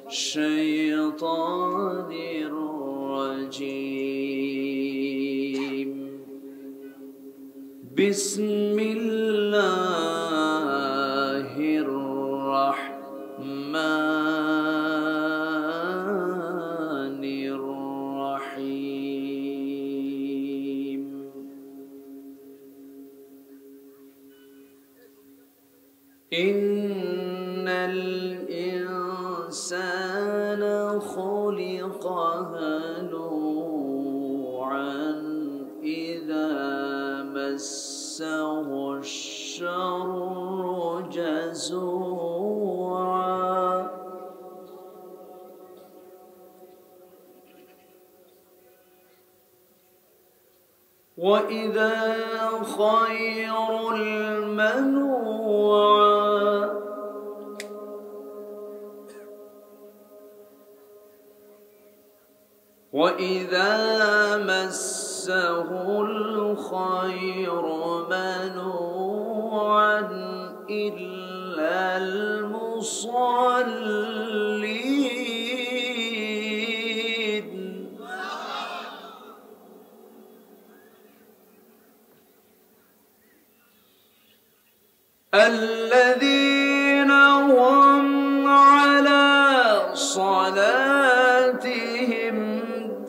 الشيطان الرجيم. بسم الله الرحمن الرحيم. إن الإنسان خلق هلوعا إذا مسه الشر جزوعا وإذا خير المنوعا وإذا مسه الخير منوعا إلا المصلين الذين هم على صلاتهم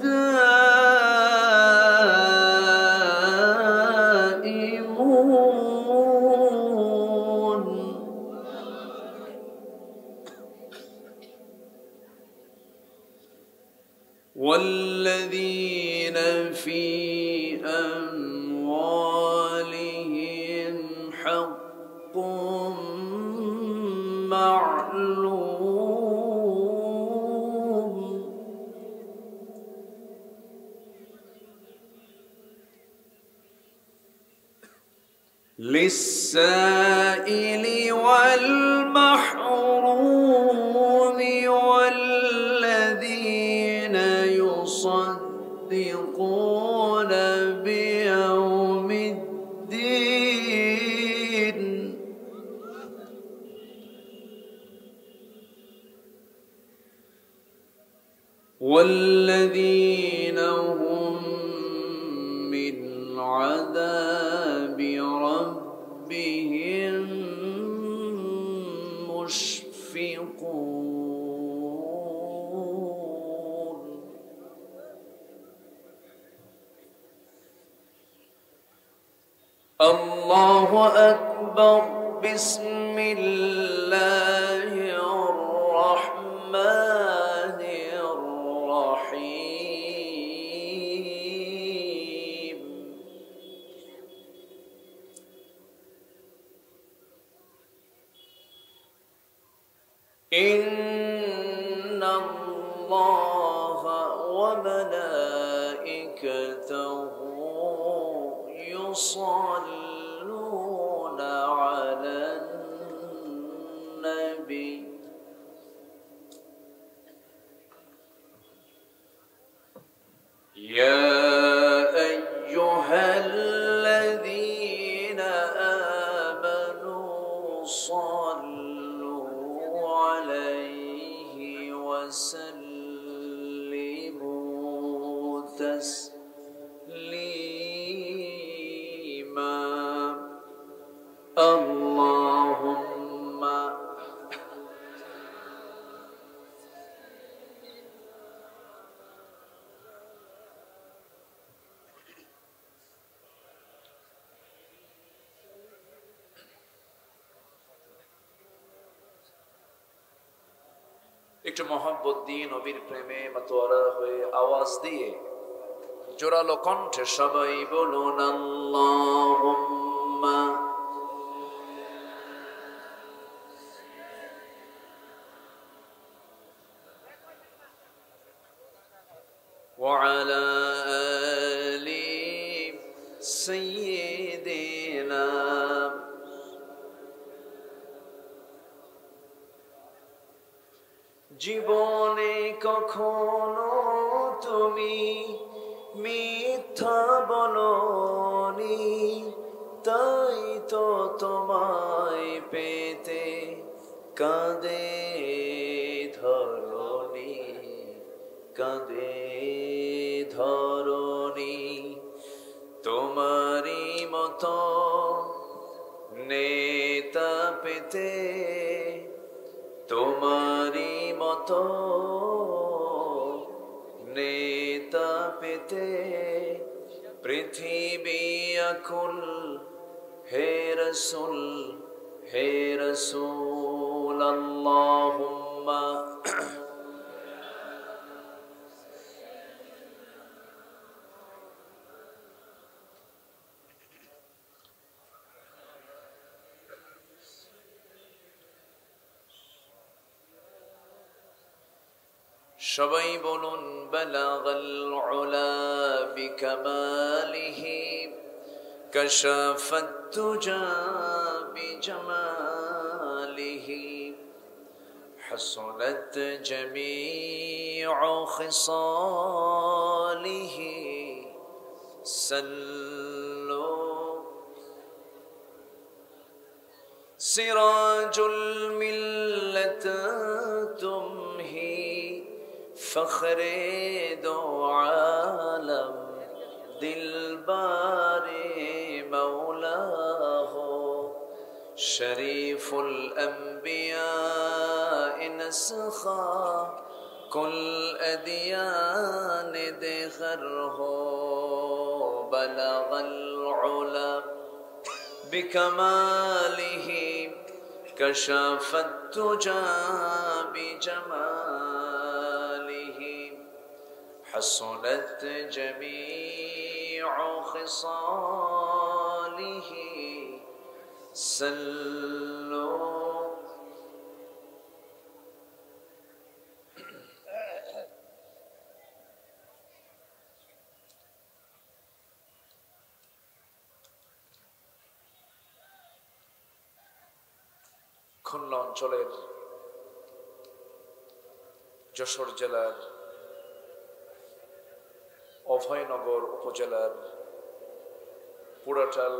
دائمون والذين في أموالهم حق معلوم للسائل والمحروم والذين يصدقون بيوم الدين والذين هم من عذاب ربهم مشفقون. الله أكبر. بسم الله الرحمن الرحيم. إن الله وملائكته يصلون على النبي يا أيها الذين آمنوا صلوا عليه وسلموا تسليما. اللهم একটু মহব্বত দিয়ে নবীর প্রেমে মাতোয়ারা হয়ে আওয়াজ দিয়ে জোরালো কণ্ঠে সবাই বলুন আল্লাহুম্মা ওয়া আলা আলি সাইয়্যিদিনা। জীবনে কখনো তুমি মিথ্যা বলনি, তাই তো তোমায় পেতে কাঁদে কাঁদে ধরণী তোমারি মতো নেতা পেতে, তোমারি মতো নেতা পেতে পৃথিবী আকুল হে রসুল, হে রসুল আল্লাহুম্মা সবাই বলুন বালাগাল উলা বিকামালিহি কাশাফাত তুজা বিজামালিহি হাসনাত জামিউ খিসালিহি সাল্লু সিরাজুল মিল্লাত তুমহি ফখরে দো আলম দিলবারে মৌলা হো শরীফুল অম্বিয়া নসখা কুল অদিয়ান দেখর হো বলগল উলা বিকমালিহি কশফত তুজা বিজমালিহি حسنت جميع خصاله سلوا খুলনা অঞ্চলের যশোর জেলার অভয়নগর উপজেলার পুরাটাল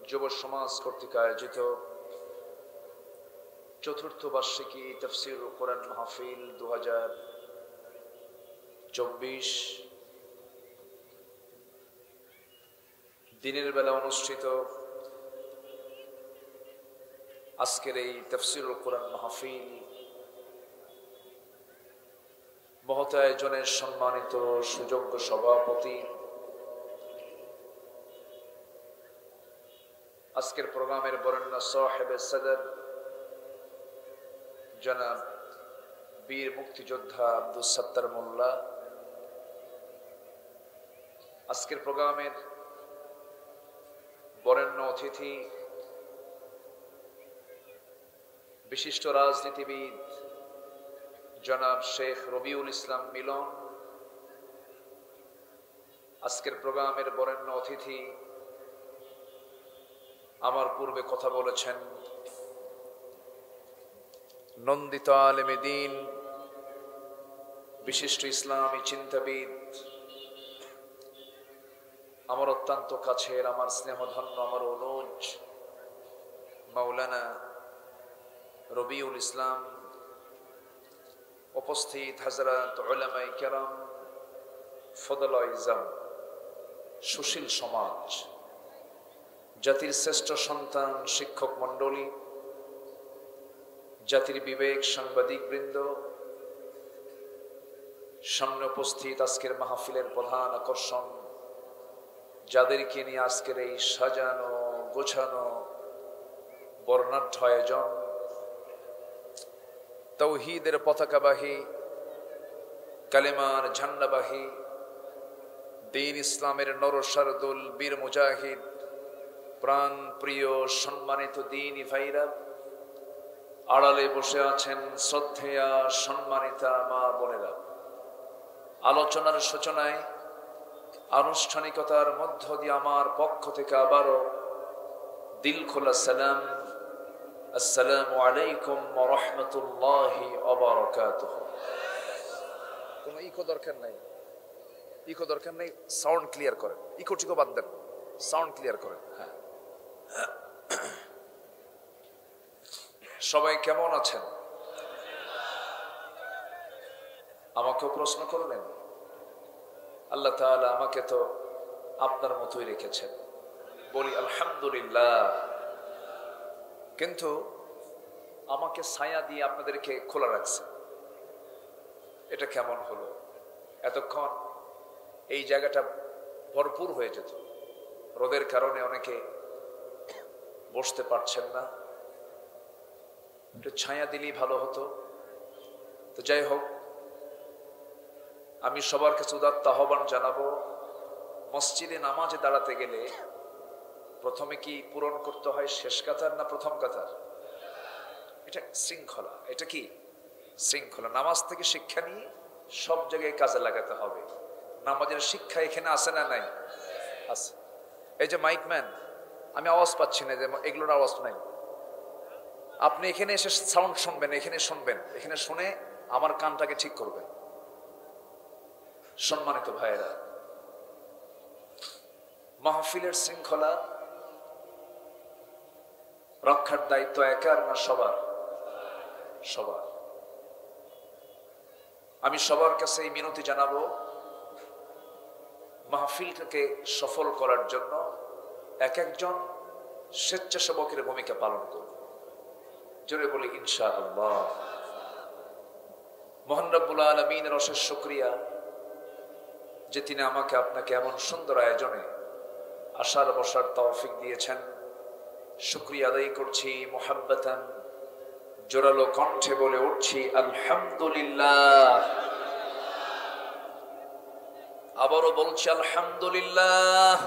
যুব সমাজ কর্তৃক আয়োজিত চতুর্থ বার্ষিকী তাফসীরুল কোরআন মাহফিল 2024 দিনের বেলা অনুষ্ঠিত আজকের এই তাফসীরুল কোরআন মাহফিল মহৎ আয়োজনের সম্মানিত সুযোগ্য সভাপতি, আজকের প্রোগ্রামের বরেণ্য সাহেব সদর জনাব বীর মুক্তিযোদ্ধা আব্দুল সত্তার মোল্লা, আজকের প্রোগ্রামের বরেণ্য অতিথি বিশিষ্ট রাজনীতিবিদ জনাব শেখ রবিউল ইসলাম মিলন, আজকের প্রোগ্রামের বরেণ্য অতিথি আমার পূর্বে কথা বলেছেন নন্দিত আলেমে দ্বীন, বিশিষ্ট ইসলামী চিন্তাবিদ, আমার অত্যন্ত কাছের, আমার স্নেহধন্য, আমার অনুজ মাওলানা রবিউল ইসলাম, উপস্থিত হযরত উলামায়ে কেরাম, ফদলায়ে ইজাম, সুশীল সমাজ, জাতির শ্রেষ্ঠ সন্তান শিক্ষক মণ্ডলী, জাতির বিবেক সাংবাদিক বৃন্দ, সামনে উপস্থিত আজকের মাহফিলের প্রধান আকর্ষণ, যাদেরকে নিয়ে আজকের এই সাজানো গোছানো বর্ণাঢ্য আয়োজন, তাওহীদের পতাকাবাহী, কালেমার ঝান্ডাবাহী, দ্বীন ইসলামের নরসারদুল বীর মুজাহিদ, প্রাণ প্রিয় সম্মানিত দ্বীনী ভাইরা, আড়ালে বসে আছেন শ্রদ্ধেয়া সম্মানিতা মা বোনেরা, আলোচনার সূচনায় আনুষ্ঠানিকতার মধ্য দিয়ে আমার পক্ষ থেকে আবারও দিল খোলা সালাম, আসসালামু আলাইকুম ওয়া রাহমাতুল্লাহি ওয়া বারাকাতুহু। কোনো ইকো দরকার নাই, ইকো দরকার নেই, সাউন্ড ক্লিয়ার করেন, ইকো টিকো বাদ দেন, সাউন্ড ক্লিয়ার করেন। হ্যাঁ, সবাই কেমন আছেন? আমাকেও প্রশ্ন করলেন। আল্লাহ তাআলা আমাকে তো আপনার মতোই রেখেছেন, বলি আলহামদুলিল্লাহ। কিন্তু আমাকে ছায়া দিয়ে আপনাদেরকে খোলা রাখছে, এটা কেমন হলো? এতক্ষণ এই জায়গাটা ভরপুর হয়ে যেত, রোদের কারণে অনেকে বসতে পারছেন না, একটু ছায়া দিলেই ভালো হতো। তো যাই হোক, আমি সবার কাছে উদাত্ত আহ্বান জানাবো, মসজিদে নামাজে দাঁড়াতে গেলে প্রথমে কি পূরণ করতে হয় শেষ কাতার না প্রথম কাতার? এটা শৃঙ্খলা। এটা কি শৃঙ্খলা? নামাজ থেকে শিক্ষা নিয়ে সব জায়গায় কাজে লাগাতে হবে। নামাজের শিক্ষা এখানে আছে না নাই? আছে। এই যে মাইকম্যান, আমি আওয়াজ পাচ্ছি না, যে এগুলোর আওয়াজ নাই। আপনি এখানে এসে সাউন্ড শুনবেন, এখানে শুনবেন, এখানে শুনে আমার কানটাকে ঠিক করবেন। সম্মানিত ভাইয়েরা, মাহফিলের শৃঙ্খলা রক্ষার দায়িত্ব একার না সবার? সবার। আমি সবার কাছে এই মিনতি জানাবো, মাহফিলটাকে সফল করার জন্য এক একজন স্বেচ্ছাসেবকের ভূমিকা পালন করুন। জোরে বলি ইনশাআল্লাহ। মহান রব্বুল আলামিনের অশেষ শুকরিয়া যে তিনি আমাকে আপনাকে এমন সুন্দর আয়োজনে আসার বসার তৌফিক দিয়েছেন। শুকরিয়া আদায় করছি, মুহাব্বাতান জোরালো কণ্ঠে বলে উঠছি আলহামদুলিল্লাহ। আবারও বলছি আলহামদুলিল্লাহ।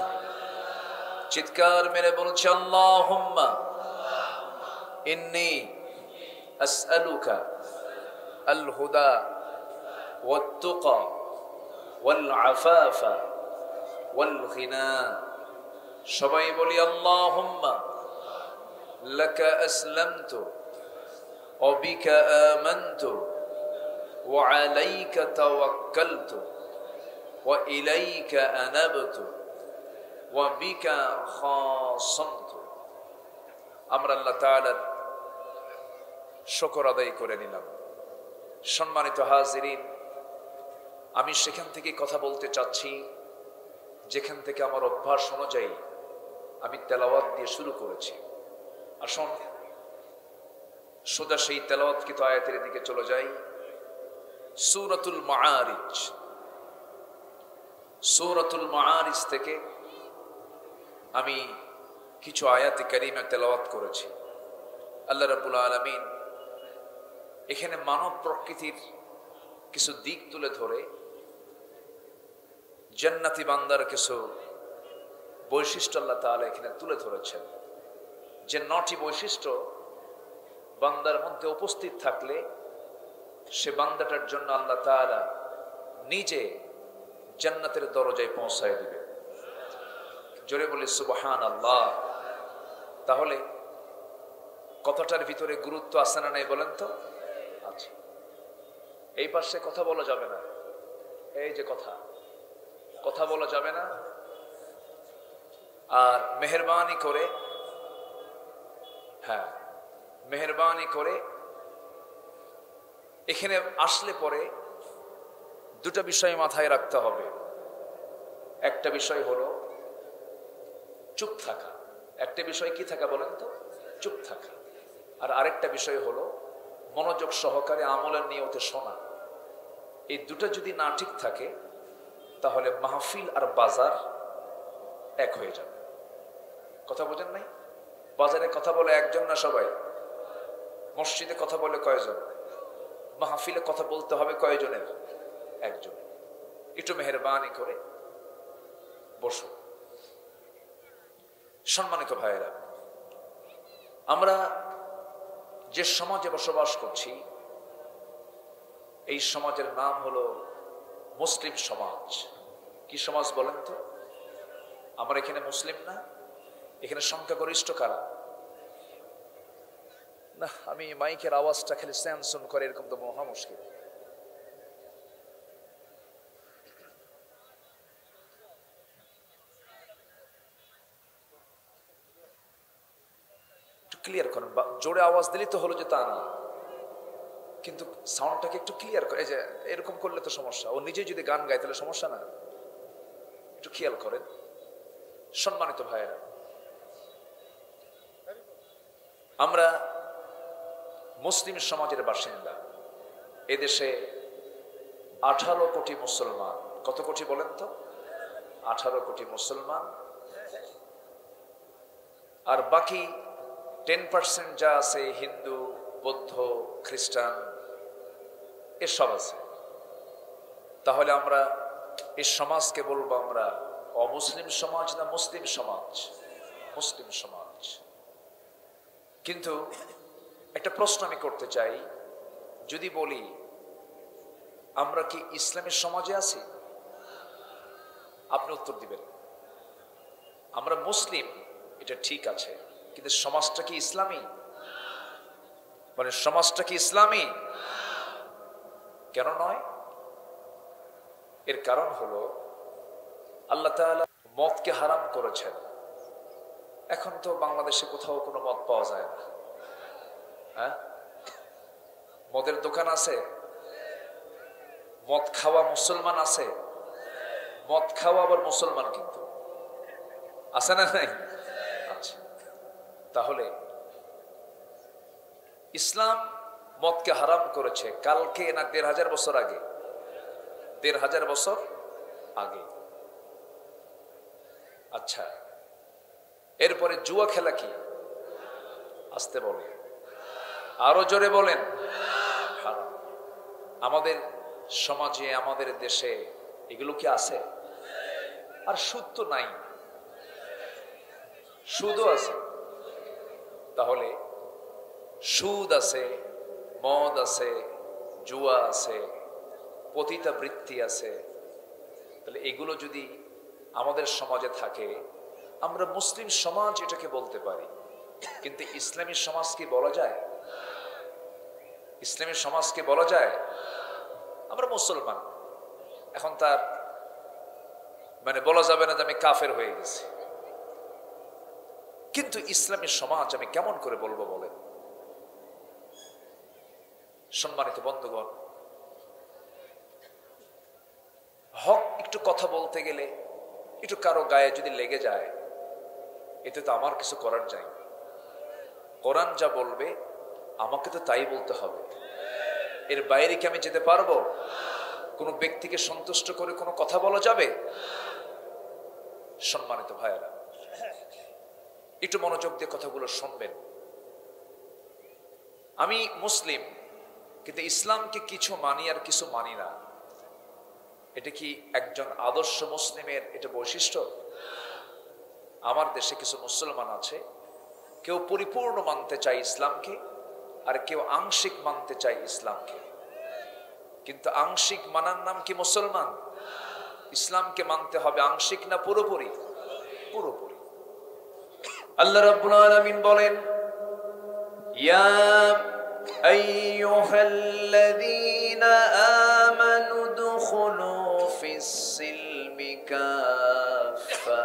চিৎকার মেরে বলছি আল্লাহুম্মা ইন্নী আসআলুকা আল হুদা ওয়াত তুকা ওয়াল আফাফা ওয়াল গিনা। সবাই বলি আল্লাহুম্মা লাকা আসলামতু ওয়া বিকা আমানতু ওয়া আলাইকা তাওয়াক্কালতু ওয়া ইলাইকা আনাবতু ওয়া বিকা খাসামতু। আমরা আল্লাহ তাআলার শুকর আদায় করে নিলাম। সম্মানিত হাজিরিন, আমি সেখান থেকে কথা বলতে চাচ্ছি যেখান থেকে আমার অভ্যাস অনুযায়ী আমি তেলাওয়াত দিয়ে শুরু করেছি। আসুন সোজা সেই তেলাওয়াতকৃত আয়াতের দিকে চলে যাই। সূরাতুল মাআরিজ। সূরাতুল মাআরিজ থেকে আমি কিছু আয়াতে কারিমা তেলাওয়াত করেছি। আল্লাহ রাব্বুল আলামিন এখানে মানব প্রকৃতির কিছু দিক তুলে ধরে জান্নাতি বান্দার কিছু বৈশিষ্ট্য আল্লাহ তাআলা এখানে তুলে ধরেছেন, যে 9টি বৈশিষ্ট্য বান্দার মধ্যে উপস্থিত থাকলে সে বান্দাটার জন্য আল্লাহ তাআলা নিজে জান্নাতের দরজায় পৌঁছায় দিবে। জোরে বলি সুবহানাল্লাহ। তাহলে কথাটার ভিতরে গুরুত্ব আছে না নাই বলেন তো? আছে। এই পাশে কথা বলা যাবে না, এই যে কথা বলা যাবে না। আর মেহেরবানি করে, হ্যাঁ মেহেরবানি করে এখানে আসলে পরে দুটো বিষয় মাথায় রাখতে হবে। একটা বিষয় হলো চুপ থাকা। একটা বিষয় কি থাকা বলেন তো? চুপ থাকা। আর আরেকটা বিষয় হলো মনোযোগ সহকারে আমলের নিয়তে শোনা। এই দুটো যদি না ঠিক থাকে তাহলে মাহফিল আর বাজার এক হয়ে যাবে। কথা বোঝেন নাই? বাজারে কথা বলে একজন না সবাই? মসজিদে কথা বলে কয়জন? মাহফিলে কথা বলতে হবে কয়জনের? একজন। একটু মেহেরবানি করে বসো। সম্মানিত ভাইয়েরা, আমরা যে সমাজে বসবাস করছি এই সমাজের নাম হলো মুসলিম সমাজ। কি সমাজ বলেন তো? আমরা এখানে মুসলিম না? এখানে সংখ্যাগরিষ্ঠ কারা? না, আমি মাইকের আওয়াজটা খালি স্যামসুন করে, এরকম তো মহা মুশকিল। একটু ক্লিয়ার করেন, জোরে আওয়াজ দিলেই তো হলো, যে তা না। কিন্তু সাউন্ডটাকে একটু ক্লিয়ার করে, যে এরকম করলে তো সমস্যা, ও নিজে যদি গান গায় তাহলে সমস্যা না, একটু খেয়াল করেন। সম্মানিত ভাইয়েরা, আমরা মুসলিম সমাজের বাসিন্দা। এদেশে 18 কোটি মুসলমান। কত কোটি বলেন তো? 18 কোটি মুসলমান। আর বাকি 10% যা আছে হিন্দু, বৌদ্ধ, খ্রিস্টান, এসব আছে। তাহলে আমরা এই সমাজকে বলবো আমরা অমুসলিম সমাজ না মুসলিম সমাজ? মুসলিম সমাজ। কিন্তু একটা প্রশ্ন আমি করতে চাই, যদি বলি আমরা কি ইসলামের সমাজে আছি? আপনি উত্তর দিবেন আমরা মুসলিম, এটা ঠিক আছে, কিন্তু সমাজটা কি ইসলামী? মানে সমাজটা কি ইসলামী? কেন নয়? এর কারণ হলো আল্লাহ তাআলা মদকে হারাম করেছেন। এখন তো বাংলাদেশে কোথাও কোনো মদ পাওয়া যায় না। হ্যাঁ, মদের দোকান আছে? মদ খাওয়া মুসলমান আছে? মদ খাওয়া আবার মুসলমান কিন্তু আছে না? নাই? আচ্ছা, তাহলে ইসলাম মদকে হারাম করেছে কালকে না 1500 বছর আগে? 1500 বছর আগে। আচ্ছা, এরপরে জুয়া খেলা কি? আসতে বলে, আরো জোরে বলেন। হারাম। আমাদের সমাজে, আমাদের দেশে এগুলো কি আছে? আর সুদ তো নাই, সুদও আছে। তাহলে সুদ আছে, মদ আছে, জুয়া আছে, পতিতাবৃত্তি আছে। তাহলে এগুলো যদি আমাদের সমাজে থাকে, আমরা মুসলিম সমাজ এটাকে বলতে পারি। কিন্তু ইসলামী সমাজ কি বলা যায়? ইসলামী সমাজকে বলা যায়? আমরা মুসলমান, এখন তার মানে বলা যাবে না যে আমি কাফের হয়ে গেছি। কিন্তু ইসলামী সমাজ আমি কেমন করে বলবো বলেন? সম্মানিত বন্ধুগণ, হক একটু কথা বলতে গেলে একটু কারো গায়ে যদি লেগে যায়, এতে তো আমার কিছু করার যায়। কোরআন যা বলবে আমাকে তো তাই বলতে হবে। এর বাইরে কি আমি যেতে পারবো? কোনো ব্যক্তিকে সন্তুষ্ট করে কোনো কথা বলা যাবে? সম্মানিত ভাইয়েরা, একটু মনোযোগ দিয়ে কথাগুলো শুনবেন। আমি মুসলিম, কিন্তু ইসলামকে কিছু মানি আর কিছু মানি না। এটা কি একজন আদর্শ মুসলিমের এটা বৈশিষ্ট্য? আমার দেশে কিছু মুসলমান আছে, কেউ পরিপূর্ণ মানতে চায় ইসলামকে, আর কেউ আংশিক মানতে চায় ইসলামকে। কিন্তু আংশিক মানার নাম কি মুসলমান? ইসলামকে মানতে হবে আংশিক না পুরোপুরি? পুরোপুরি। আল্লাহ রাব্বুল আলামিন বলেন, ইয়া আইয়ুহাল্লাযীনা আমানু দুখুলু ফিস-সিলমি কাফা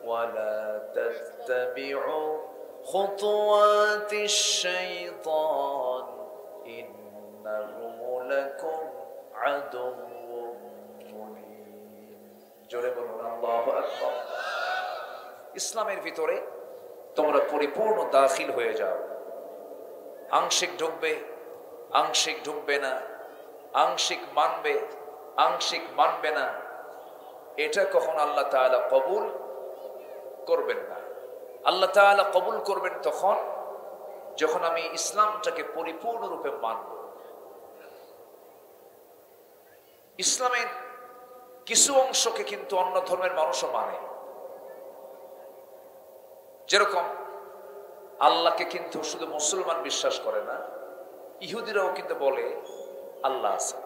ওয়া লা তাত্তাবি'উ খুতুওয়াতিশ শাইতান ইন্নাহু লাকুম আদুউম মুবিন। জোরে বলুন আল্লাহু আকবার। ইসলামের ভিতরে তোমরা পরিপূর্ণ দাখিল হয়ে যাও। আংশিক ঢুকবে, আংশিক ঢুকবে না, আংশিক মানবে, আংশিক মানবে না, এটা কখন আল্লাহ তাআলা কবুল করবেন না। আল্লাহ তাআলা কবুল করবেন তখন যখন আমি ইসলামটাকে পরিপূর্ণরূপে মানব। ইসলামের কিছু অংশকে কিন্তু অন্য ধর্মের মানুষও মানে। যেরকম আল্লাহকে কিন্তু শুধু মুসলমান বিশ্বাস করে না, ইহুদিরাও কিন্তু বলে আল্লাহ আছে,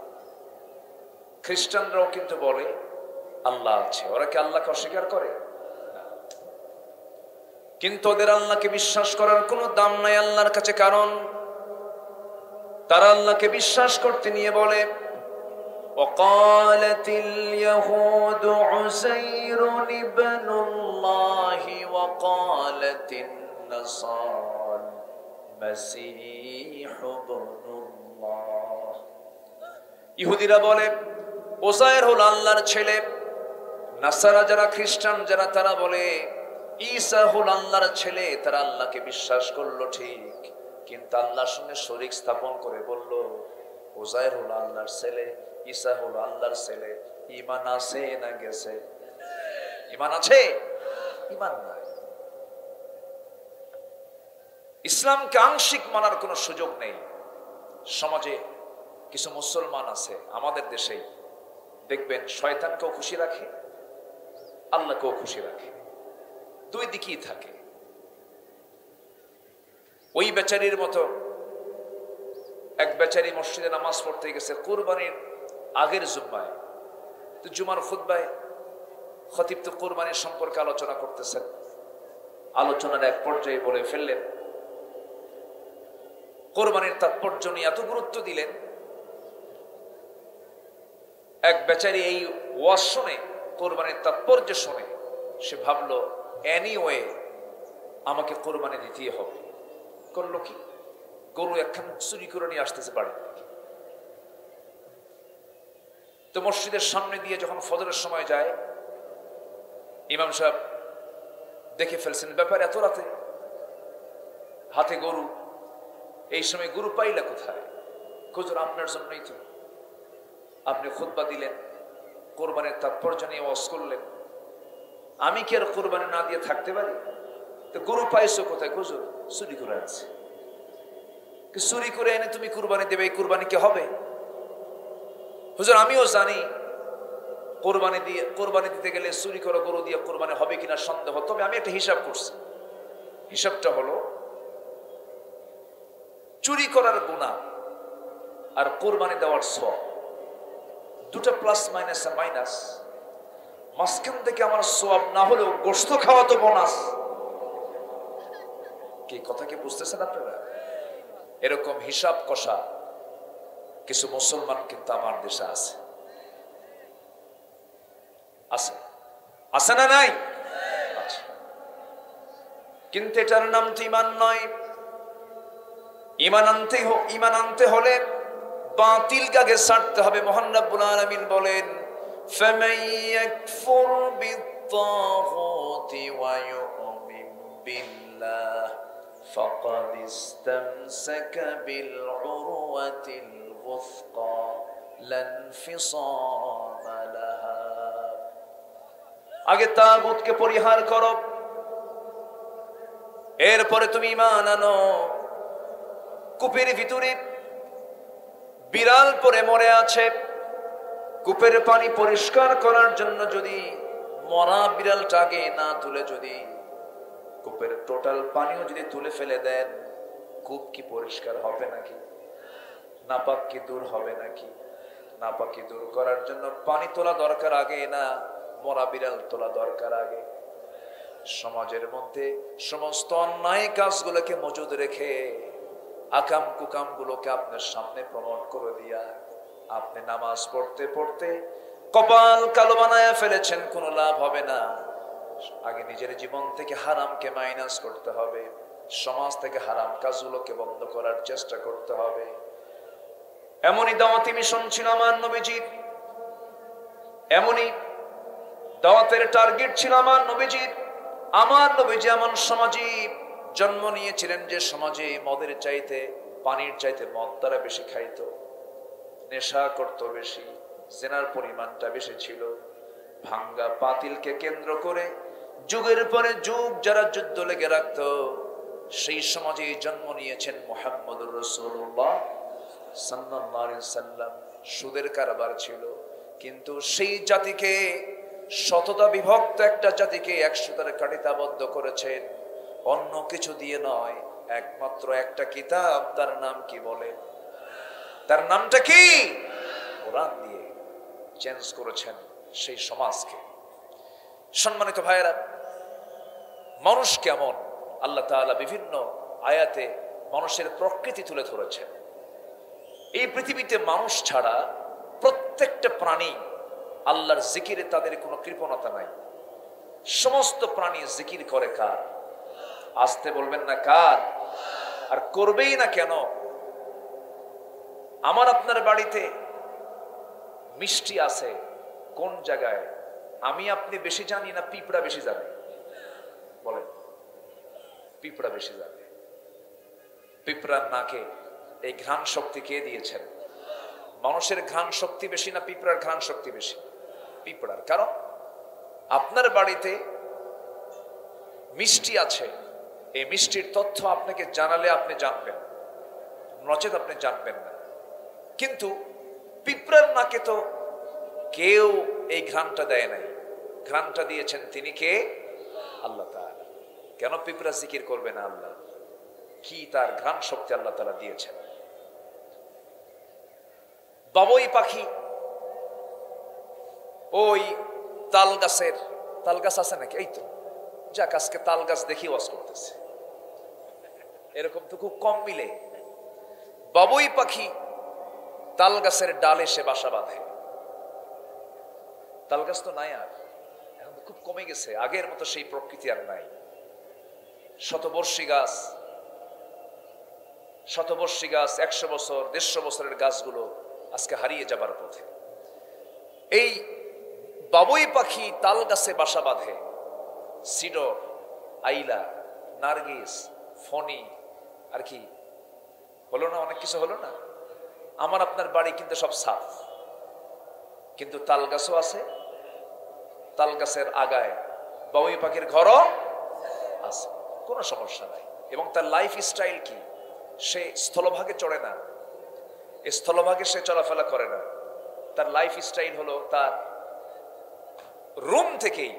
খ্রিস্টানরাও কিন্তু বলে আল্লাহ আছে। ওরা কি আল্লাহকে অস্বীকার করে? কিন্তু ওদের আল্লাহকে বিশ্বাস করার কোনো দাম নাই আল্লাহর কাছে, কারণ তারা আল্লাহকে বিশ্বাস করতে নিয়ে বলে وقالت اليهود عزير ابن الله وقالت النصارى মাসীহু ইবনুল্লাহ। ইহুদিরা বলে উযায়ের হলো আল্লাহর ছেলে, নাসারা যারা খ্রিস্টান যারা তারা বলে ঈসা হলো আল্লাহর ছেলে। তারা আল্লাহকে বিশ্বাস করলো ঠিক, কিন্তু আল্লাহর সঙ্গে শরীক স্থাপন করে বলল উযায়ের হলো আল্লাহর ছেলে, ঈসা হলো আল্লাহর ছেলে। ঈমান আছে না গেছে? ঈমান আছে? ঈমান নাই। ইসলামকে আংশিক মানার কোনো সুযোগ নেই। সমাজে কিছু মুসলমান আছে আমাদের দেশেই, দেখবেন শয়তানকেও খুশি রাখে, আল্লাহকেও খুশি রাখে, দুই দিকেই থাকে। ওই বেচারির মতো এক বেচারি মসজিদে নামাজ পড়তে গেছে কুরবানির আগের জুম্মায়। তো জুমার খুতবায় খতিব তো কুরবানির সম্পর্কে আলোচনা করতেছেন। আলোচনার এক পর্যায়ে বলে ফেললেন, কোরবানির তাৎপর্য নিয়ে এত গুরুত্ব দিলেন, এক বেচারি এই ওয়াজ শুনে, কোরবানির তাৎপর্য শুনে সে ভাবলো এনিওয়ে আমাকে কোরবানি দিতেই হবে। করলো কি, গরু একখান চুরি করে নিয়ে আসতেছে বাড়ি। তো মসজিদের সামনে দিয়ে যখন ফজরের সময় যায়, ইমাম সাহেব দেখে ফেলছেন ব্যাপার এত রাতে, হাতে গরু, এই সময় গরু পাইলা কোথায়? হুজুর আপনার জন্যই তো, আপনি খুতবা দিলেন, কোরবানির তাৎপর্য নিয়ে ওয়াজ করলেন, আমি কি আর কোরবানি না দিয়ে থাকতে পারি? তো গরু পাইছো কোথায়? হুজুর চুরি করে আনছে। চুরি করে এনে তুমি কুরবানি দেবে, এই কুরবানি কি হবে? হুজুর আমিও জানি কোরবানি দিতে গেলে চুরি করা গরু দিয়ে কোরবানি হবে কিনা সন্দেহ, তবে আমি একটা হিসাব করছি। হিসাবটা হলো চুরি করার গুনাহ আর কোরবানি দেওয়ার সওয়াব দুটো প্লাস মাইনাস আর মাইনাস, মাঝখান থেকে আমার সওয়াব না হলেও গোশত খাওয়া তো বোনাস। কি কথা কি বুঝতেছেন আপনারা? এরকম হিসাব কষা কিছু মুসলমান কিন্তু আমার দেশে আছে, আছে আছে না নাই? কিন্তু এটার নাম তো ঈমান নয়। ঈমান আনতে হলে বাতিলকে আগে ছাড়তে হবে। মহান রব্বুল আলামিন বলেন, ফামান ইয়াকফুর বিত-তাগুতি ওয়া ইউমিন বিল্লাহ ফাকাদ ইসতামসাকা বিল উরওয়াতিল ওয়ুসকা লা ইনফিসামা লাহা। আগে তাগুতকে পরিহার করো, এরপরে তুমি ঈমান আনো। কূপের ভিতরে বিড়াল পড়ে মরে আছে, কূপের পানি পরিষ্কার করার জন্য যদি মরা বিড়ালটাকে না তুলে যদি কূপের টোটাল পানিও যদি তুলে ফেলে দেন, কূপ কি পরিষ্কার হবে নাকি? নাপাক কি দূর হবে নাকি? নাপাকি দূর করার জন্য পানি তোলা দরকার আগে না মরা বিড়াল তোলা দরকার আগে? সমাজের মধ্যে সমস্ত অন্যায় কাজগুলোকে মজুদ রেখে আকাম কুকাম গুলোকে আপনার সামনে প্রমোট করে দিয়া আপনি নামাজ পড়তে পড়তে কপাল কালো বানায় ফেলেছেন, কোনো লাভ হবে না। আগে নিজের জীবন থেকে হারামকে মাইনাস করতে হবে, সমাজ থেকে হারাম কাজগুলোকে বন্ধ করার চেষ্টা করতে হবে। এমনই দাওয়াতি মিশন ছিল আমার নবীজির, এমনই দাওয়াতের টার্গেট ছিল আমার নবীজির। আমার নবীজি এমন সমাজে জন্ম নিয়েছিলেন যে সমাজে মদের চাইতে পানির চাইতে মদ তারা বেশি খাইতো, নেশা করতো বেশি, জেনার পরিমাণটা বেশি ছিল। ভাঙ্গা পাতিলকে কেন্দ্র করে যুগের পরে যুগ যারা যুদ্ধ লেগে রাখতো, সেই সমাজে জন্ম নিয়েছেন মুহাম্মদুর রাসূলুল্লাহ সাল্লাল্লাহু আলাইহি সাল্লাম। সুদের কারবার ছিল, কিন্তু সেই জাতিকে, শততা বিভক্ত একটা জাতিকে 100টার কাঠিতাবদ্ধ করেছেন অন্য কিছু দিয়ে নয়, একমাত্র একটা কিতাব, তার নাম কি বলে? তার নামটা কি? কোরআন দিয়ে চেঞ্জ করেছেন সেই সমাজকে। সম্মানিত ভাইয়েরা, মানুষ কেমন আল্লাহ তাআলা বিভিন্ন আয়াতে মানুষের প্রকৃতি তুলে ধরেছেন। এই পৃথিবীতে মানুষ ছাড়া প্রত্যেকটা প্রাণী আল্লাহর জিকিরে তাদের কোনো কৃপণতা নাই। সমস্ত প্রাণী জিকির করে কার? আসতে বলবেন না কার? আর করবেই না কেন? আমার আপনার বাড়িতে মিষ্টি আছে কোন জায়গায়, আমি আপনি বেশি জানি না পিঁপড়া বেশি জানে? বলেন, পিঁপড়া বেশি জানে। পিঁপড়ার নাকে এই ঘ্রাণ শক্তি কে দিয়েছেন? মানুষের ঘ্রাণ শক্তি বেশি না পিঁপড়ার ঘ্রাণ শক্তি বেশি? পিঁপড়ার। কারণ আপনার বাড়িতে মিষ্টি আছে, এই মিষ্টির তথ্য আপনাকে জানালে আপনি জানবেন, নচেত আপনি জানবেন না। কিন্তু পিঁপড়ার নাকে তো কেউ এই ঘ্রাণটা দেয় নাই, ঘ্রাণটা দিয়েছেন তিনি কে? আল্লাহ তাআলা। কেন পিঁপড়া জিকির করবে না আল্লাহ? কি তার ঘ্রাণ শক্তি আল্লাহ তাআলা দিয়েছেন। বাবুই পাখি ওই তাল গাছের, তাল গাছ আছে নাকি? এই তো যাক, আজকে তাল গাছ দেখি ওয়াজ করতেছে, এরকম তো খুব কম মিলে। বাবুই পাখি তাল গাছের ডালে সে বাসা বাঁধে। তাল গাছ তো নাই আর, এখন খুব কমে গেছে, আগের মতো সেই প্রকৃতি আর নাই। শতবর্ষী গাছ, শতবর্ষী গাছ, 100 বছর 150 বছরের গাছগুলো আজকে হারিয়ে যাবার পথে। এই বাবুই পাখি তাল গাছে বাসা বাঁধে, সিডর, আইলা, নার্গিস, ফণি, আর কি হলো না, অনেক কিছু হলো না। আমার আপনার বাড়ি কিন্তু সব সাফ, কিন্তু তাল গাছও আছে, তাল গাছের আগায় বাবুই পাখির ঘরও আছে, কোনো সমস্যা নাই। এবং তার লাইফ স্টাইল কি? সে স্থলভাগে চড়ে না, স্থলভাগে সে চলাফেরা করে না। তার লাইফ স্টাইল হলো তার রুম থেকেই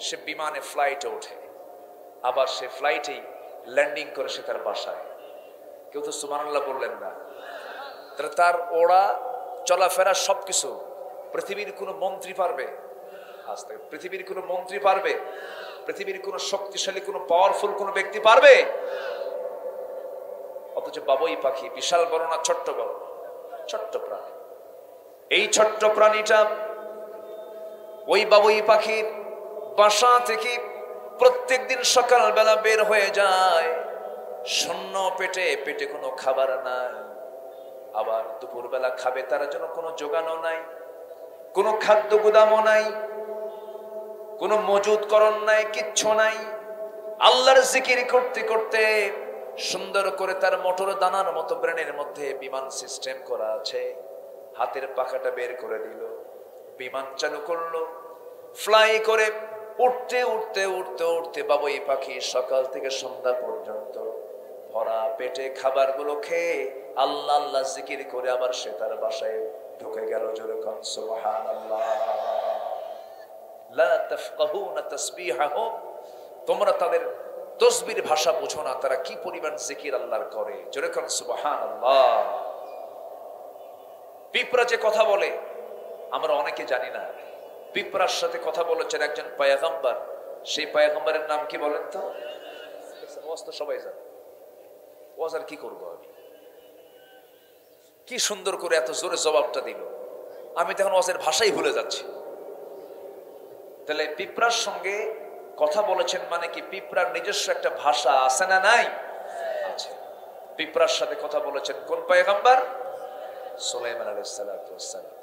সে বিমানে ফ্লাইটে ওঠে, আবার সে ফ্লাইটেই ল্যান্ডিং করে সে তার বাসায়। কেউ তো সুবহানাল্লাহ বললেন না? তাহলে তার ওড়া চলাফেরা সবকিছু পৃথিবীর কোনো মন্ত্রী পারবে? আজ থেকে পৃথিবীর কোনো মন্ত্রী পারবে? পৃথিবীর কোনো শক্তিশালী কোনো পাওয়ারফুল কোনো ব্যক্তি পারবে? অথচ বাবুই পাখি বিশাল বড় না ছোট্ট বড়? ছোট্ট প্রাণী। এই ছোট্ট প্রাণীটা ওই বাবুই পাখির বাসা থেকে প্রত্যেকদিন সকালবেলা বের হয়ে যায়, শূন্য পেটে, পেটে কোনো খাবার নাই। আবার দুপুরবেলা খাবে, তার জন্য কোনো জোগানও নাই, কোনো খাদ্য গুদামও নাই, কোনো মজুদকরণ নাই, কিচ্ছু নাই। আল্লাহর জিকির করতে করতে সুন্দর করে তার মোটর দানার মতো ব্রেনের মধ্যে বিমান সিস্টেম করা আছে, হাতের পাখাটা বের করে দিল, বিমান চালু করলো, ফ্লাই করে উঠতে উঠতে উঠতে উঠতে বাবুই পাখি সকাল থেকে সন্ধ্যা পর্যন্ত ভরা পেটে খাবারগুলো খেয়ে আল্লাহ আল্লাহ জিকির করে আবার সে তার বাসায় ঢুকে গেল। জোরে কোন সুবহানাল্লাহ। লা তাফকাহুনা তাসবিহাহুম, তোমরা তাদের তসবির ভাষা বুঝো না, তারা কি পরিমাণ জিকির আল্লাহর করে। জোরে কোন সুবহানাল্লাহ। পিঁপড়া যে কথা বলে আমরা অনেকে জানি না। পিঁপড়ার সাথে কথা বলেছেন একজন পয়গম্বর, সেই পয়গম্বরের নাম কি বলেন তো? ওয়াজ তো সবাই জানে, ওয়াজ আর কি করবো আমি? কি সুন্দর করে এত জোরে জবাবটা দিল, আমি তখন ওয়াজের ভাষাই ভুলে যাচ্ছি। তাহলে পিঁপড়ার সঙ্গে কথা বলেছেন মানে কি পিঁপড়ার নিজস্ব একটা ভাষা আছে না নাই? আছে। পিঁপড়ার সাথে কথা বলেছেন কোন পয়গম্বর? সুলাইমান আলাইহিস সালাতু ওয়াস সালাম।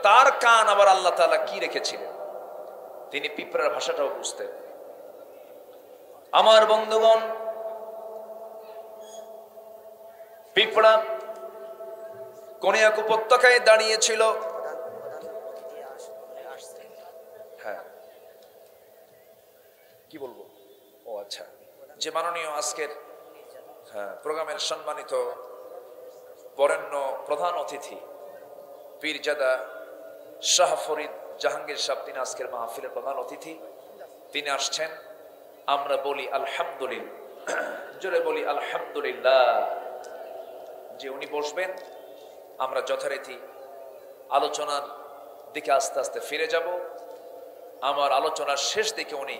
তার কান আবার আল্লাহ তাআলা কি রেখেছিলেন, তিনি পিঁপড়ার ভাষাটাও বুঝতেন। আমার বন্ধুগণ, পিঁপড়া কোনিয়াক উপত্যকায় দাঁড়িয়েছিল। হ্যাঁ, কি বলবো? ও আচ্ছা, যে মাননীয় আজকের প্রোগ্রামের সম্মানিত বরেণ্য প্রধান অতিথি পীরজাদা শাহ ফরিদ জাহাঙ্গীর সাহেব, তিনি আজকের মাহফিলের প্রধান অতিথি, তিনি আসছেন। আমরা বলি আলহামদুলিল্লাহ, জোরে বলি আলহামদুলিল্লাহ। যে উনি বসবেন, আমরা যথারীতি আলোচনার দিকে আস্তে আস্তে ফিরে যাব। আমার আলোচনার শেষ দিকে উনি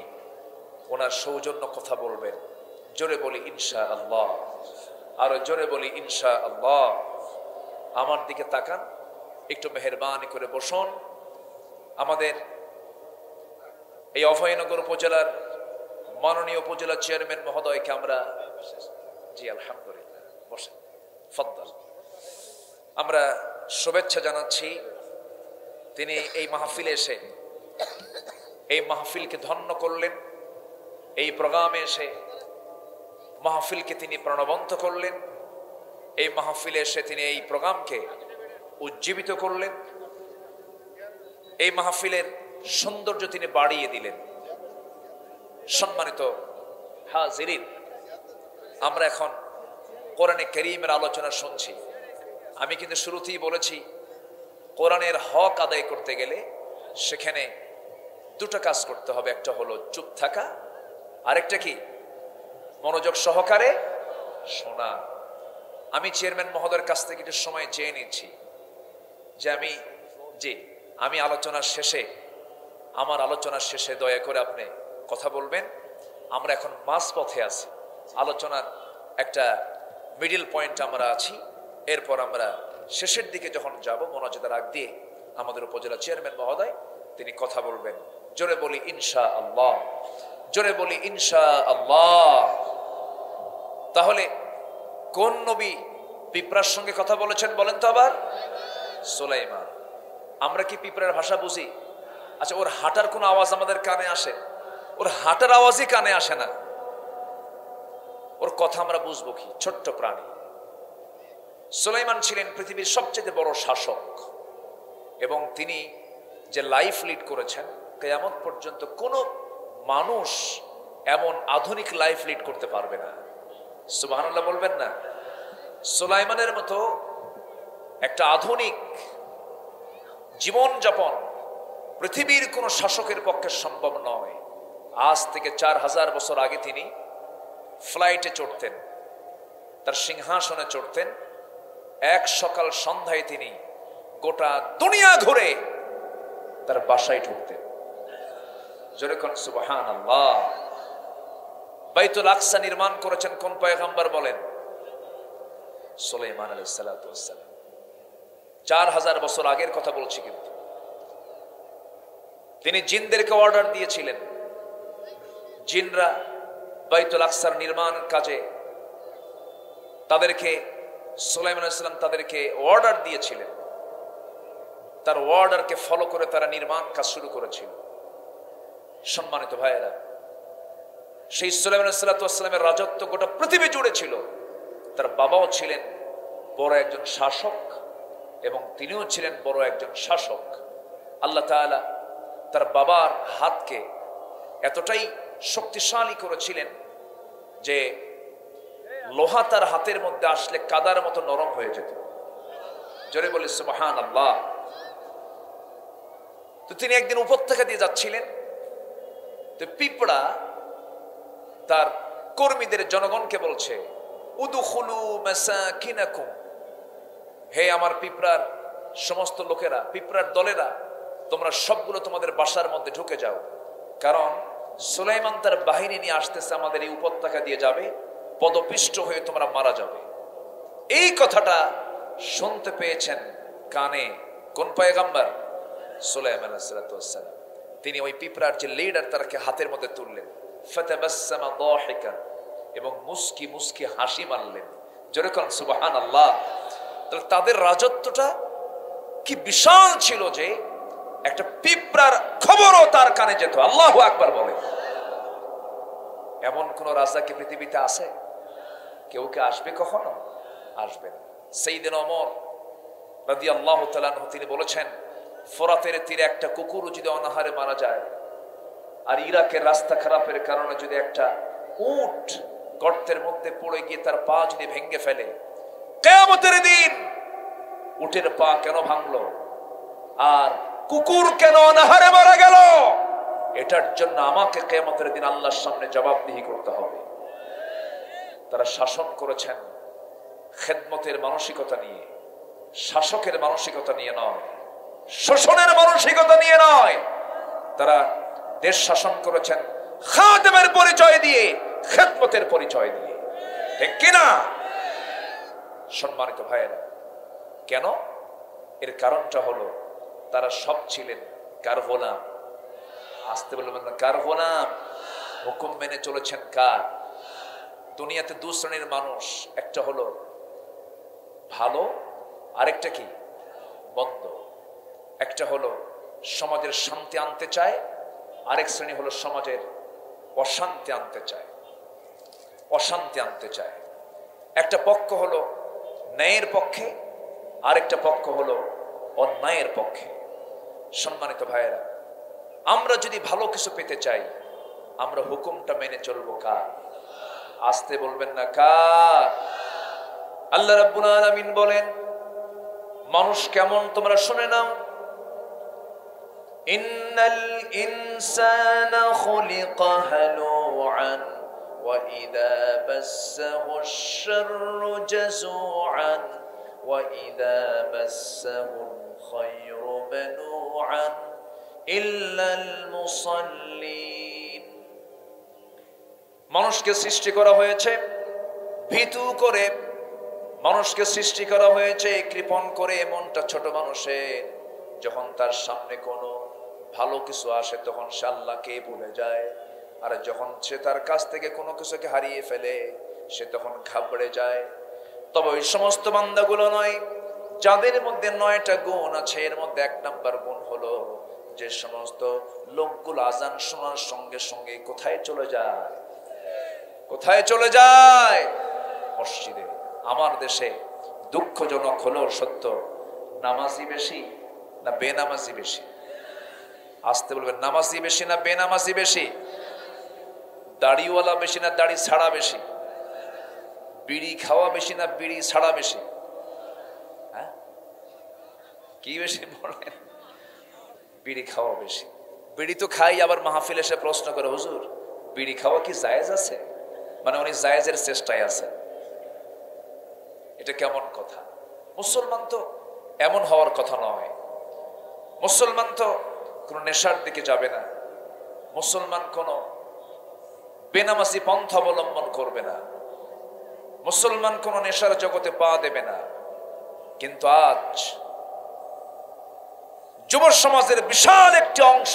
ওনার সৌজন্য কথা বলবেন। জোরে বলি ইনশাআল্লাহ, আরো জোরে বলি ইনশাআল্লাহ। আমার দিকে তাকান, একটু মেহেরবানি করে বসুন। আমাদের এই অভয়নগর উপজেলার মাননীয় উপজেলা চেয়ারম্যান মহোদয়কে আমরা জি আলহামদুলিল্লাহ, বসেন, ফদ্দল। আমরা শুভেচ্ছা জানাচ্ছি তিনি এই মাহফিলে এসে এই মাহফিলকে ধন্য করলেন, এই প্রোগ্রামে এসে মাহফিলকে তিনি প্রাণবন্ত করলেন, এই মাহফিলে এসে তিনি এই প্রোগ্রামকে উজ্জীবিত করলেন, এই মাহফিলের সৌন্দর্য তিনি বাড়িয়ে দিলেন। সম্মানিত হাজিরিন, আমরা এখন কোরআনে কারীমের আলোচনা শুনছি। আমি কিন্তু শুরুতেই বলেছি, কোরআনের হক আদায় করতে গেলে সেখানে দুটো কাজ করতে হবে। একটা হলো চুপ থাকা, আরেকটা কি মনোযোগ সহকারে শোনা। আমি চেয়ারম্যান মহোদয়ের কাছ থেকে একটু সময় চেয়ে নিচ্ছি যে আমি আলোচনার শেষে, আমার আলোচনার শেষে দয়া করে আপনি কথা বলবেন। আমরা এখন মাঝ পথে আছি, আলোচনার একটা মিডল পয়েন্ট আমরা আছি। এরপর আমরা শেষের দিকে যখন যাব, মোনাজাতের আগ দিয়ে আমাদের উপজেলা চেয়ারম্যান মহোদয় তিনি কথা বলবেন। জোরে বলি ইনশাআল্লাহ, জোরে বলি ইনশাআল্লাহ। তাহলে কোন নবী পিঁপড়ার সঙ্গে কথা বলেছেন বলেন তো আবার? সুলাইমান। আমরা কি পিঁপড়ার ভাষা বুঝি? আচ্ছা, ওর হাঁটার কোন আওয়াজ আমাদের কানে আসে? ওর হাঁটার আওয়াজই কানে আসে না, ওর কথা আমরা বুঝবো কি? ছোট্ট প্রাণী। সুলাইমান ছিলেন পৃথিবীর সবচেয়ে বড় শাসক, এবং তিনি যে লাইফ লিড করেছেন, কিয়ামত পর্যন্ত কোন মানুষ এমন আধুনিক লাইফ লিড করতে পারবে না। সুবহানাল্লাহ বলবেন না? সুলাইমানের মতো একটা আধুনিক জীবন যাপন পৃথিবীর কোন শাসকের পক্ষে সম্ভব নয়। আজ থেকে 4000 বছর আগে তিনি ফ্লাইটে চড়তেন, তার সিংহাসনে চড়তেন, এক সকাল সন্ধ্যায় তিনি গোটা দুনিয়া ঘুরে তার বাসায় ঢুকতেন। জোরে কোন সুবহানাল্লাহ। বাইতুল আকসা নির্মাণ করেছেন কোন পয়গম্বর বলেন? সুলাইমান আলাইহিস সালাতু ওয়াস সালাম। 4000 বছর আগের কথা বলছি। কিন্তু তিনি জিনদেরকে অর্ডার দিয়েছিলেন, জিনরা বাইতুল আকসার নির্মাণ কাজে তাদেরকে, সুলাইমান আলাইহিস সালাম তাদেরকে অর্ডার দিয়েছিলেন, তার অর্ডারকে ফলো করে তারা নির্মাণ কাজ শুরু করেছিল। সম্মানিত ভাইয়েরা, সেই সুলাইমান আলাইহিস সালামের রাজত্ব গোটা পৃথিবী জুড়ে ছিল। তার বাবাও ছিলেন বড় একজন শাসক, এবং তিনিও ছিলেন বড় একজন শাসক। আল্লাহ তাআলা তার বাবার হাতকে এতটাই শক্তিশালী করেছিলেন যে লোহা তার হাতের মধ্যে আসলে কাদার মতো নরম হয়ে যেত। জোরে বলি সুবহানাল্লাহ। তো তিনি একদিন উপত্যকা দিয়ে যাচ্ছিলেন, তো পিঁপড়া তার কর্মীদের, জনগণকে বলছে, উদখুলু মাসাকিনাকুম, হে আমার পিঁপড়ার সমস্ত লোকেরা, পিঁপড়ার দলেরা, তোমরা সবগুলো তোমাদের বাসার মধ্যে ঢুকে যাও, কারণ সুলাইমান তার বাহিনী নিয়ে আসতেছে, আমাদের এই উপত্যকা দিয়ে যাবে, পদপিষ্ট হয়ে তোমরা মারা যাবে। এই কথাটা শুনতে পেয়েছেন কানে কোন পয়গম্বর? সুলাইমান আলাইহিস সালাম। তিনি ওই পিঁপড়ার যে লিডার, তারকে হাতের মধ্যে তুললেন, ফাতাবাসসামা দাহিকান, এবং মুস্কি মুস্কি হাসি মারলেন। জোরে কোন সুবহানাল্লাহ। তাহলে তাদের রাজত্বটা কি বিশাল ছিল যে একটা পিঁপড়ার খবরও তার কানে যেত। আল্লাহু আকবার বলে। এমন কোন রাজা কি পৃথিবীতে আছে? কেউ কে আসবে কখনো? আসবে না। সাইয়েদনা ওমর রাদিয়াল্লাহু তাআলা আনহু তিনি বলেছেন, ফোরাতের তীরে একটা কুকুর যদি অনাহারে মারা যায়, আর ইরাকের রাস্তা খারাপের কারণে যদি একটা উট গর্তের মধ্যে পড়ে গিয়ে তার পা যদি ভেঙে ফেলে, কিয়ামতের দিন উটের পা কেন ভাঙলো আর কুকুর কেন অনাহারে মারা গেল, এটার জন্য আমাকে কিয়ামতের দিন আল্লাহর সামনে জবাবদিহি করতে হবে। তারা শাসন করেছেন খেদমতের মানসিকতা নিয়ে, শাসকের মানসিকতা নিয়ে নয়, শোষণের মানসিকতা নিয়ে নয়। তারা দেশ শাসন করেছেন খাদেমের পরিচয় দিয়ে, খেদমতের পরিচয় দিয়ে। ঠিক কিনা? সম্মানিত ভাইয়েরা, কেন? এর কারণটা হলো তারা সব ছিলেন কার গোলাম? আসতে বলবেন না, কার গোলাম? হুকুম মেনে চলেছেন কার? দুনিয়াতে দু শ্রেণীর মানুষ, একটা হলো ভালো, আরেকটা কি মন্দ। একটা হলো সমাজের শান্তি আনতে চায়, আরেক শ্রেণী হলো সমাজের অশান্তি আনতে চায়, অশান্তি আনতে চায়। একটা পক্ষ হলো ন্যায়ের পক্ষে, আরেকটা পক্ষ হলো অন্যায়ের পক্ষে। সম্মানিত ভাইয়েরা, আমরা যদি ভালো কিছু পেতে চাই, আমরা হুকুমটা মেনে চলবো কার? আসতে বলবেন না কার? আল্লাহ রাব্বুল আলামিন বলেন, মানুষ কেমন তোমরা শুনে নাও। ইন্নাল ইনসানা খুলিকা হালুআন ওয়া ইযা মাসসাহুশ শাররু জাযুআন ওয়া ইযা মাসসাহুল খায়রু মানুআন ইল্লাল মুসাল্লিন। মানুষকে সৃষ্টি করা হয়েছে ভীতু করে, মানুষকে সৃষ্টি করা হয়েছে কৃপণ করে। মনটা ছোট মানুষের, যখন তার সামনে কোনো ভালো কিছু আসে তখন সে আল্লাহকে ভুলে যায়, আর যখন সে তার কাছ থেকে কোনো কিছুকে হারিয়ে ফেলে সে তখন ঘাবড়ে যায়। তবে ওই সমস্ত বান্দাগুলো নয় যাদের মধ্যে 9টা গুণ আছে। এর মধ্যে 1 নাম্বার গুণ হলো যে সমস্ত লোকগুলো আজান শোনার সঙ্গে সঙ্গে কোথায় চলে যায়? কোথায় চলে যায়? মসজিদে। আমার দেশে দুঃখজনক হলেও সত্য, নামাজি বেশি না বেনামাজি বেশি? আসতে বলবেন, নামাজি বেশি না বেনামাজি বেশি? দাড়িওয়ালা বেশি না দাড়ি ছাড়া বেশি? বিড়ি খাওয়া বেশি না বিড়ি ছাড়া বেশি? হ্যাঁ, কি বেশি বলেন? বিড়ি খাওয়া বেশি। বিড়ি তো খাই, আবার মাহফিল এসে প্রশ্ন করে, হুজুর বিড়ি খাওয়া কি জায়েজ আছে? মানে উনি জায়েজের চেষ্টায় আছে। এটা কেমন কথা? মুসলমান তো এমন হওয়ার কথা নয়। মুসলমান তো কোনো নেশার দিকে যাবে না, মুসলমান কোনো বেনামাজি পন্থা অবলম্বন করবে না, মুসলমান কোনো নেশার জগতে পা দেবে না। কিন্তু আজ যুব সমাজের বিশাল একটি অংশ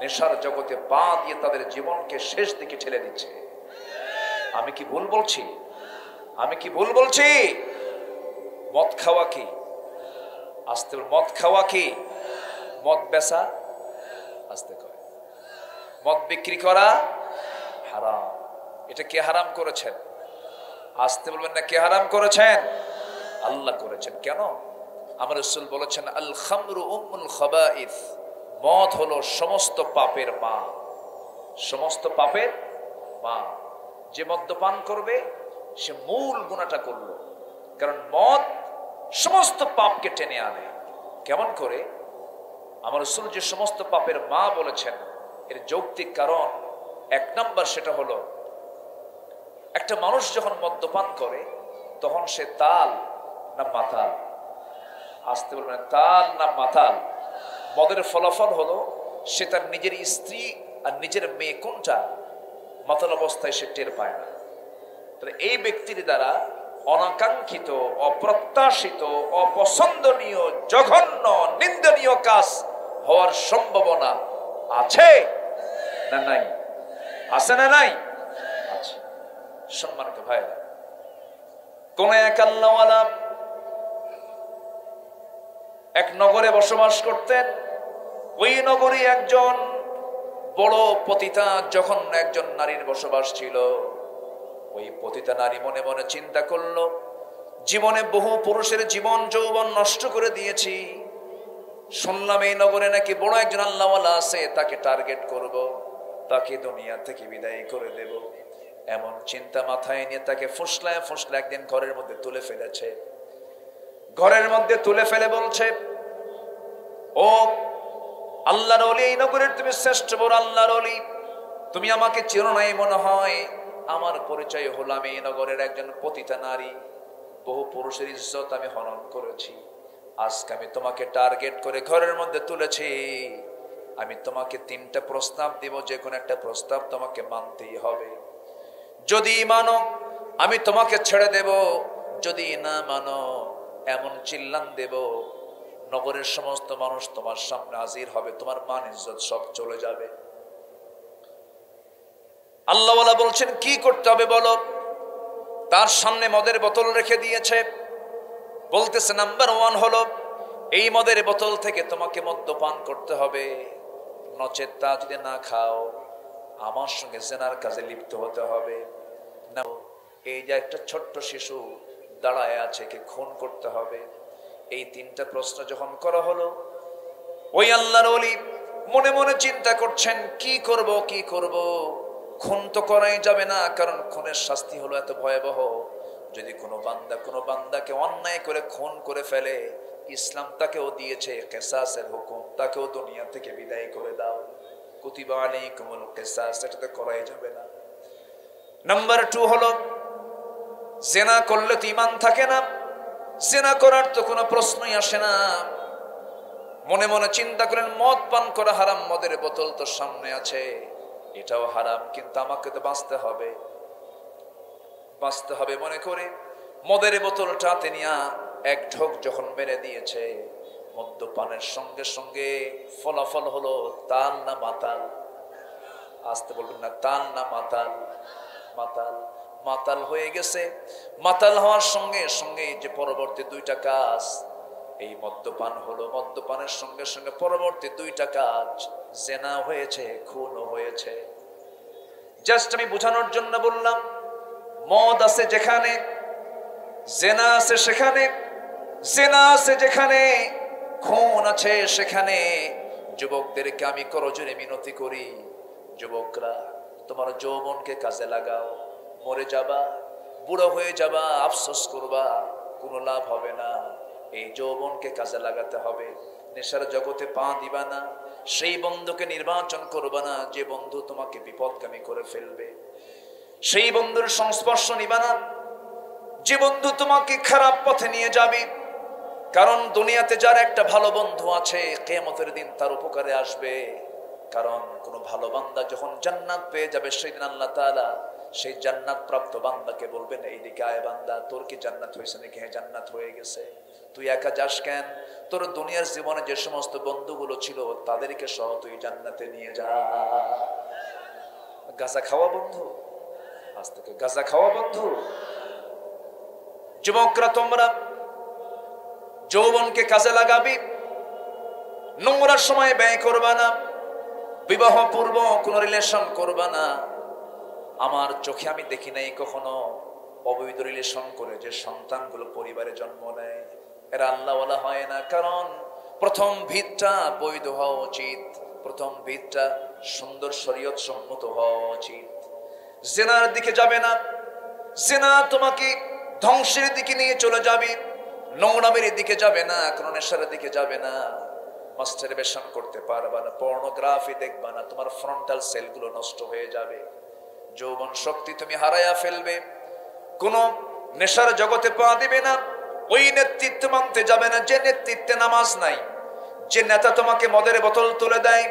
নেশার জগতে পা দিয়ে তাদের জীবনকে শেষ দিকে ঠেলে দিচ্ছে। আমি কি ভুল বলছি? আমি কি ভুল বলছি? মদ খাওয়া কি? আসতে মদ খাওয়া কি? মদ বেচা, আসতে কয় মদ বিক্রি করা হারাম। এটা কে হারাম করেছেন? আসতে বলবেন না, কে হারাম করেছেন? আল্লাহ করেছেন। কেন? আমার রাসূল বলেছেন, আল খামরু উম্মুল খাবাইস, মদ হলো সমস্ত পাপের মা। সমস্ত পাপের মা। যে মদ্যপান করবে সে মূল গুনাহটা করলো, কারণ মদ সমস্ত পাপকে টেনে আনে। কেমন করে? আমার রাসূল যে সমস্ত পাপের মা বলেছেন, এর যৌক্তিক কারণ 1 নাম্বার সেটা হলো, একটা মানুষ যখন মদ্যপান করে তখন সে তাল না মাতাল? আসতে বলবেন, তাল না মাতাল? মদের ফলাফল হলো সে তার নিজের স্ত্রী আর নিজের মেয়ে কোনটা মাতাল অবস্থায় সে টের পায় না। তাহলে এই ব্যক্তির দ্বারা অনাকাঙ্ক্ষিত, অপ্রত্যাশিত, অপছন্দনীয়, জঘন্য, নিন্দনীয় কাজ হওয়ার সম্ভাবনা আছে না নাই? আছে না নাই? আছে। সম্মানিত ভাইরা, কোন এক আল্লাহওয়ালা এক নগরে বসবাস করতেন। ওই নগরে একজন বড় পতিতা জঘন্য একজন নারীর বসবাস ছিল। ওই পতিতা নারী মনে মনে চিন্তা করলো, জীবনে বহু পুরুষের জীবন যৌবন নষ্ট করে দিয়েছি, শুনলাম এই নগরে নাকি বড় একজন আল্লাহওয়ালা আছে, তাকে টার্গেট করব, তাকে দুনিয়া থেকে বিদায় করে দেব। এমন চিন্তা মাথায় নিয়ে তাকে ফুসলায় ফুসলায় একদিন ঘরের মধ্যে তুলে ফেলেছে। ঘরের মধ্যে তুলে ফেলে বলছে, ও আল্লাহর ওলি, এই নগরের তুমি শ্রেষ্ঠ বড় আল্লাহর ওলি, তুমি আমাকে চেনো নাই মনে হয়। আমার পরিচয় হলো আমি এই নগরের একজন পতিতা নারী, বহু পুরুষের ইজ্জত আমি হনন করেছি। আজকে আমি তোমাকে টার্গেট করে ঘরের মধ্যে তুলেছি। আমি তোমাকে 3টা প্রস্তাব দিব, যে কোনো একটা প্রস্তাব তোমাকে মানতেই হবে। যদি মানো আমি তোমাকে ছেড়ে দেব, যদি না মানো এমন চিল্লান দেব নগরের সমস্ত মানুষ তোমার সামনে হাজির হবে, তোমার মান ইজ্জত সব চলে যাবে। আল্লাহওয়ালা বলছেন কি করতে হবে বলো। তার সামনে মদের বোতল রেখে দিয়েছে, বলতেছে নাম্বার 1 হলো এই মদের বোতল থেকে তোমাকে মদ্যপান করতে হবে, নচেৎ তা যদি না খাও আমার সঙ্গে জেনার কাজে লিপ্ত হতে হবে। না, এই যে একটা ছোট্ট শিশু দাঁড়ায় আছে, কে খুন করতে হবে। এই 3টা প্রশ্ন যখন করা হলো, ওই আল্লাহর ওলি মনে মনে চিন্তা করছেন কি করব কি করব। খুন তো করাই যাবে না, কারণ খুনের শাস্তি হলো এত ভয়াবহ। যদি কোনো বান্দাকে অন্যায় করে খুন করে ফেলে, ইসলাম তাকেও দিয়েছে কিসাসের হুকুম, তাকেও দুনিয়া থেকে বিদায় করে দাও। কুতিবা আলাইকুমুল কিসাস, এটা তো করাই যাবে না। নাম্বার 2 হলো জিনা করলে তো ঈমান থাকে না, জিনা করার তো কোনো প্রশ্নই আসে না। মনে মনে চিন্তা করেন মদ পান করা হারাম, মদের বোতল তো সামনে আছে, এটাও হারাম, কিন্তু আমাকে তো বাঁচতে হবে মনে করে মদের বোতলটা তিনি এক ঢোক যখন মেরে দিয়েছে, মদ্যপানের সঙ্গে সঙ্গে ফলাফল হলো তাল না মাতাল। আসতে বলবেন না, তাল না মাতাল? মাতাল হয়ে গেছে। মাতাল হওয়ার সঙ্গে সঙ্গে যে পরবর্তী 2টা কাজ, এই মদ্যপান হলো, মদ্যপানের সঙ্গে সঙ্গে পরবর্তী 2টা কাজ, জেনা হয়েছে, খুনও হয়েছে। জাস্ট আমি বোঝানোর জন্য বললাম, মদ আছে যেখানে, জেনা আছে সেখানে, জেনা আছে যেখানে, খুন আছে সেখানে। যুবকদেরকে আমি করজোরে মিনতি করি, যুবকরা তোমার যৌবনকে কাজে লাগাও। মরে যাবা, বুড়ো হয়ে যাবা, আফসোস করবা, কোনো লাভ হবে না। এই যৌবনকে কাজে লাগাতে হবে। নেশার জগতে পা দিবা না, সেই বন্ধুকে নির্বাচন করবা না যে বন্ধু তোমাকে বিপদগামী করে ফেলবে। সেই বন্ধুর সংস্পর্শ নিবা না যে বন্ধু তোমাকে খারাপ পথে নিয়ে যাবে। কারণ দুনিয়াতে যার একটা ভালো বন্ধু আছে, কিয়ামতের দিন তার উপকারে আসবে। কারণ কোন ভালো বান্দা যখন জান্নাত পেয়ে যাবে, সেদিন আল্লাহ তাআলা সেই জান্নাত প্রাপ্ত বান্দাকে বলবেন, এইদিকে আয় বান্দা, তোর কি জান্নাত হয়েছে নাকি? হ্যাঁ, জান্নাত হয়ে গেছে। তুই একা যাস কেন? তোর দুনিয়ার জীবনে যে সমস্ত বন্ধুগুলো ছিল তাদেরকে সহ তুই জান্নাতে নিয়ে যা। গাঁজা খাওয়া বন্ধু, আজ থেকে গাঁজা খাওয়া বন্ধু। যুবকরা তোমরা যৌবনকে কাজে লাগাবি, নোংরার সময় ব্যয় করবা না, বিবাহ পূর্ব কোন রিলেশন করবা না। আমার চোখে আমি দেখি নাই কখনো অবৈধ রিলেশন করে যে সন্তানগুলো পরিবারে জন্ম নেয়, এরা আল্লাহওয়ালা হয় না। কারণ প্রথম ভিতটা বৈধ হওয়া উচিত, প্রথম ভিতটা সুন্দর শরীয়ত সম্মত হওয়া উচিত। জিনার দিকে যাবে না, জিনা তোমাকে ধ্বংসের দিকে নিয়ে চলে যাবে। নোংরামের দিকে যাবে না, কোন নেশার দিকে যাবে না, মাস্টারবেশন করতে পারবা না, পর্নোগ্রাফি দেখবা না, তোমার ফ্রন্টাল সেলগুলো নষ্ট হয়ে যাবে, যৌবন শক্তি তুমি হারায়া ফেলবে। কোন নেশার জগতে পা দিবে না, ওই নেতৃত্ব মানতে যাবে না যে নেতৃত্বে নামাজ নাই, যে নেতা তোমাকে মদের বোতল তুলে দেয়,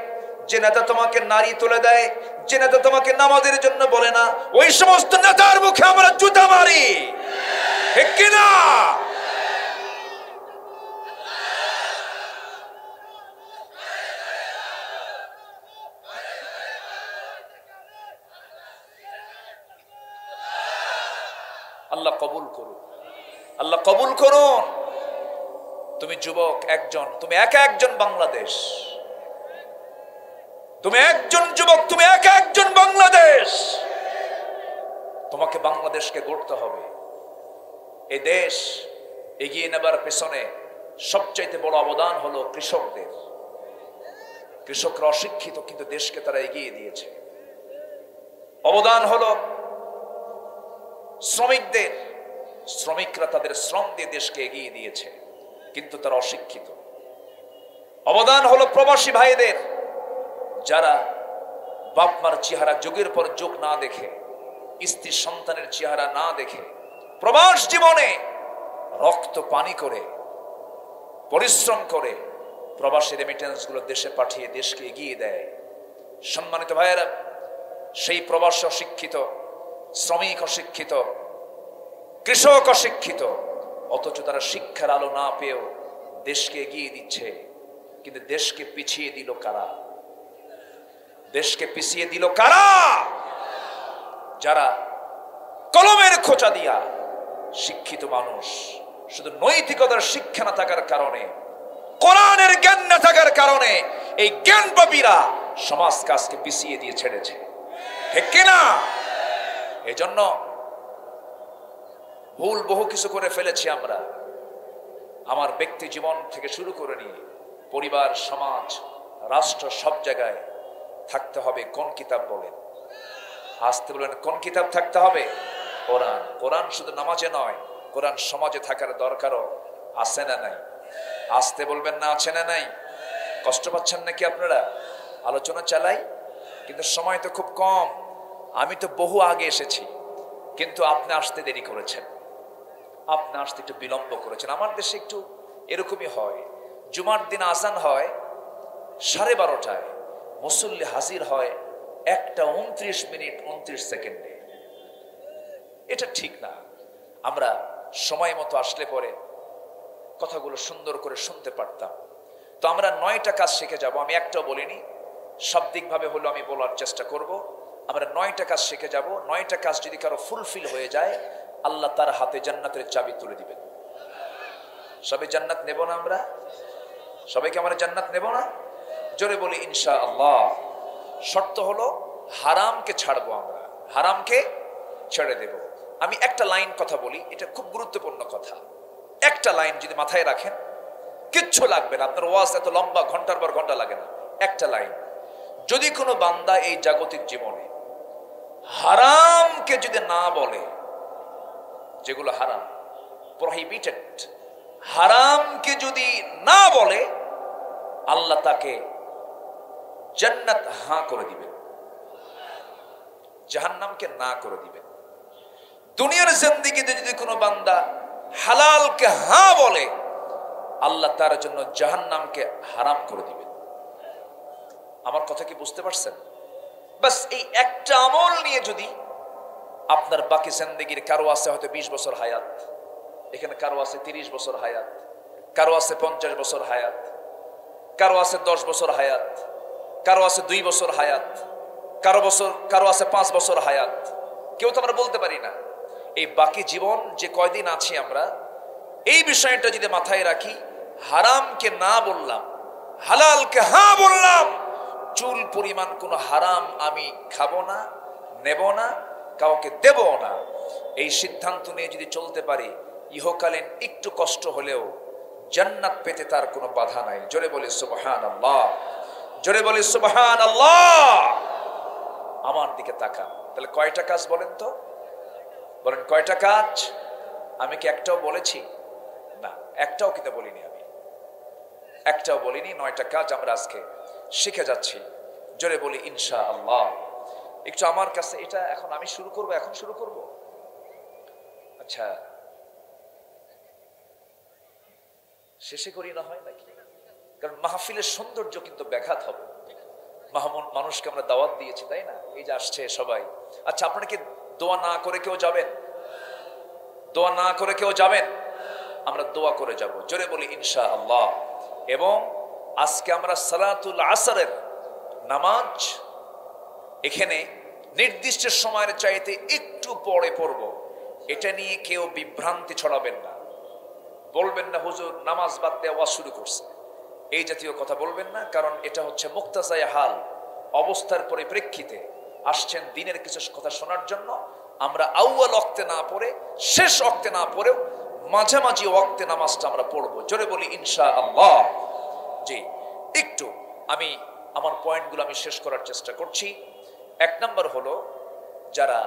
যে নেতা তোমাকে নারী তুলে দেয়, যে নেতা তোমাকে নামাজের জন্য বলে না, ওই সমস্ত নেতার মুখে আমরা জুতা মারি, ঠিক কিনা? আল্লাহ কবুল করুন, আল্লাহ কবুল করুন। তুমি যুবক একজন, তুমি একা একজন বাংলাদেশ, তুমি একজন যুবক, তুমি একা একজন বাংলাদেশ। তোমাকে বাংলাদেশকে গড়তে হবে। এই দেশ এগিয়ে নেবার পেছনে সবচাইতে বড় অবদান হলো কৃষকদের। কৃষকরা অশিক্ষিত, কিন্তু দেশকে তারা এগিয়ে দিয়েছে। অবদান হলো শ্রমিকদের, শ্রমিকরা তাদের শ্রম দিয়ে দেশকে এগিয়ে দিয়েছে, কিন্তু তারা অশিক্ষিত। অবদান হলো প্রবাসী ভাইদের, যারা বাপ মার চেহারা যুগের পর যুগ না দেখে, স্ত্রী সন্তানের চেহারা না দেখে, প্রবাস জীবনে রক্ত পানি করে পরিশ্রম করে প্রবাসী রেমিটেন্স গুলো দেশে পাঠিয়ে দেশকে এগিয়ে দেয়। সম্মানিত ভাইয়েরা, সেই প্রবাসী অশিক্ষিত, শ্রমিক অশিক্ষিত, কৃষক অশিক্ষিত, অথচ তারা শিক্ষার আলো না পেয়েও দেশকে এগিয়ে দিচ্ছে। কিন্তু দেশকে পিছিয়ে দিল কারা? দেশকে পিছিয়ে দিল কারা? যারা কলমের খোঁচা দিয়া শিক্ষিত মানুষ শুধু নৈতিকতার শিক্ষা না থাকার কারণে, কোরআনের জ্ঞান না থাকার কারণে এই জ্ঞান পাপীরা সমাজ কাজকে পিছিয়ে দিয়ে ছেড়েছে, ঠিক কিনা? এজন্য ভুল বহু কিছু করে ফেলেছি আমরা। আমার ব্যক্তি জীবন থেকে শুরু করে নিয়ে পরিবার, সমাজ, রাষ্ট্র, সব জায়গায় থাকতে হবে কোন কিতাব বলেন? আসতে বলেন কোন কিতাব থাকতে হবে? কোরআন। কোরআন শুধু নামাজে নয়, কোরআন সমাজে থাকার দরকারও আছে না নাই? আসতে বলবেন না, আছে না নাই? কষ্ট পাচ্ছেন নাকি আপনারা? আলোচনা চালাই, কিন্তু সময় তো খুব কম। আমি তো বহু আগে এসেছি, কিন্তু আপনি আসতে দেরি করেছেন, আপনি আসতে একটু বিলম্ব করেছেন। আমার দেশে একটু এরকমই হয়। জুমার দিন আজান হয় 12:30টায়, মুসল্লি হাজির হয় 1:29:29। এটা ঠিক না। আমরা সময় মতো আসলে পরে কথাগুলো সুন্দর করে শুনতে পারতাম। তো আমরা 9টা কাজ শিখে যাব। আমি একটাও বলিনি, শাব্দিকভাবে হলো আমি বলার চেষ্টা করব। আমরা 9টা কাজ শিখে যাব। 9টা কাজ যদি কারো ফুলফিল হয়ে যায়, আল্লাহ তার হাতে জান্নাতের চাবি তুলে দিবেন। সবাই জান্নাত নেব না? আমরা সবাইকে আমরা জান্নাত নেব না? জোরে বলি ইনশাআল্লাহ। শর্ত হলো হারামকে ছাড়বো, আমরা হারামকে ছেড়ে দেব। আমি একটা লাইন কথা বলি, এটা খুব গুরুত্বপূর্ণ কথা। একটা লাইন যদি মাথায় রাখেন, কিচ্ছু লাগবে না, আপনার ওয়াজ এত লম্বা ঘন্টার পর ঘন্টা লাগে না। একটা লাইন, যদি কোনো বান্দা এই জাগতিক জীবনে হারামকে যদি না বলে, যেগুলো হারাম, প্রহিবিটেড, হারামকে যদি না বলে, আল্লাহ তাকে জান্নাত হাঁ করে দিবেন, জাহান্নামকে না করে দিবেন। দুনিয়ার জিন্দেগিতে যদি কোনো বান্দা হালালকে হাঁ বলে, আল্লাহ তার জন্য জাহান্নামকে হারাম করে দিবেন। আমার কথা কি বুঝতে পারছেন? বাস এই একটা আমল নিয়ে যদি আপনার বাকি জিন্দেগির, কারো আছে হয়তো 20 বছর হায়াত, এখানে কারো আছে 30 বছর হায়াত, কারো আছে 50 বছর হায়াত, কারো আছে 10 বছর হায়াত, কারো আছে 2 বছর হায়াত, কারো আছে 5 বছর হায়াত, কেউ তো আমরা বলতে পারি না। এই বাকি জীবন যে কয়দিন আছি আমরা, এই বিষয়টা যদি মাথায় রাখি, হারামকে না বললাম, হালালকে হ্যাঁ বললাম, চুল পরিমাণ কোনো হারাম আমি খাবো না, নেব না, কাউকে দেব না, এই সিদ্ধান্ত নিয়ে যদি চলতে পারি, ইহকালীন একটু কষ্ট হলেও জান্নাত পেতে তার কোনো বাধা নাই। জোরে বলি সুবহানাল্লাহ, জোরে বলি সুবহানাল্লাহ। আমার দিকে তাকান। তাহলে কয়টা কাজ বলেন তো? বলেন কয়টা কাজ? আমি কি একটাও বলেছি? না, একটাও কিন্তু বলিনি, আমি একটাও বলিনি। 9টা কাজ আমরা আজকে শিখে যাচ্ছি। জোরে বলি ইনশাআল্লাহ। একটু আমার কাছে এটা, এখন আমি শুরু করব, এখন শুরু করব। আচ্ছা, শেষে করি না হয় নাকি? কারণ মাহফিলের সৌন্দর্য কিন্তু ব্যাঘাত হবে। মানুষকে আমরা দাওয়াত দিয়েছি, তাই না? এই যে আসছে সবাই। আচ্ছা, আপনারা কি দোয়া না করে কেউ যাবেন? দোয়া না করে কেউ যাবেন? আমরা দোয়া করে যাব। জোরে বলি ইনশাআল্লাহ। এবং আজকে আমরা সালাতুল আসরের নামাজ এখানে নির্দিষ্ট সময়ের চাইতে একটু পরে পড়ব। এটা নিয়ে কেউ বিভ্রান্তি ছড়াবেন না, বলবেন না হুজুর নামাজ বাদ দেওয়া শুরু করছে, এই জাতীয় কথা বলবেন না। কারণ এটা হচ্ছে মুক্তাজায়ে হাল, অবস্থার পরিপ্রেক্ষিতে আসছেন দিনের কিছু কথা শোনার জন্য। আমরা আউয়াল ওয়াক্তে না পড়ে, শেষ ওয়াক্তে না পড়েও মাঝামাঝি ওয়াক্তে নামাজটা আমরা পড়বো। জোরে বলি ইনশাআল্লাহ। জি, একটু আমি আমার পয়েন্টগুলো আমি শেষ করার চেষ্টা করছি। 1 নম্বর হলো, যারা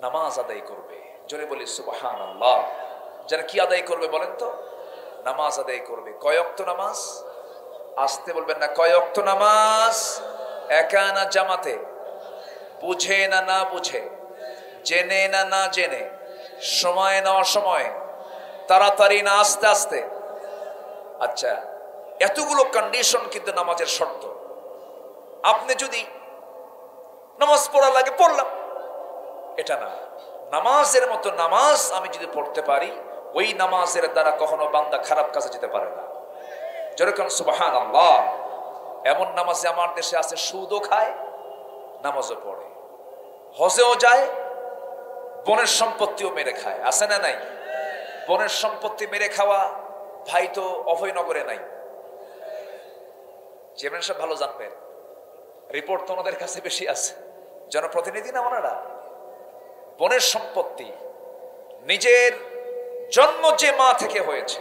নামাজ আদায় করবে, জোরে বলি সুবহানাল্লাহ। যারা কি আদায় করবে বলেন তো? নামাজ আদায় করবে। কয় ওয়াক্ত নামাজ? আসতে বলবেন না, কয় ওয়াক্ত নামাজ? একা না জামাতে? বুঝে না না বুঝে? জেনে না না জেনে? সময় না অসময়ে? তাড়াতাড়ি না আস্তে আস্তে? আচ্ছা, এতগুলো কন্ডিশন কিন্তু নামাজের শর্ত। আপনি যদি নামাজ পড়া লাগে পড়লাম, এটা না। নামাজের মতো নামাজ আমি যদি পড়তে পারি, ওই নামাজের দ্বারা কখনো বান্দা খারাপ কাজে যেতে পারে না। যেরকম সুবহানাল্লাহ। এমন নামাজে আমার দেশে আছে সুদও খায়, নামাজও পড়ে। হজেও যায়, বোনের সম্পত্তিও মেরে খায়, আছে না নাই? বোনের সম্পত্তি মেরে খাওয়া ভাই তো অভয়নগরে নাই। চেয়ারম্যান সাহেব ভালো জানবেন, রিপোর্ট তো ওনাদের কাছে বেশি আছে, জনপ্রতিনিধি না ওনারা। বোনের সম্পত্তি নিজের জন্ম যে মা থেকে হয়েছে,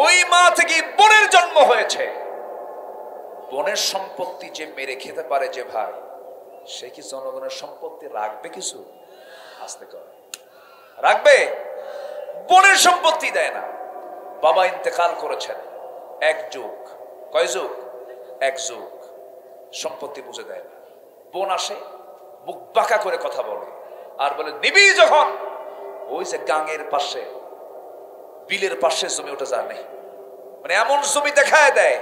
ওই মা থেকে বোনের জন্ম হয়েছে, বোনের সম্পত্তি যে মেরে খেতে পারে যে ভাই, সে কি জনগণের সম্পত্তি রাখবে? কিছু আসতে করে রাখবে? বোনের সম্পত্তি দেয় না। বাবা ইন্তেকাল করেছেন, এক যুগ, কয় যুগ? এক যুগ, সম্পত্তি বুঝে দেয় না। বোন আসে, মুখ বাঁকা করে কথা বলে আর বলে নিবি যখন, ওই যে গাঙের পাশে, বিলের পাশে জমি ওটা জানে, মানে এমন জমি দেখায় দেয়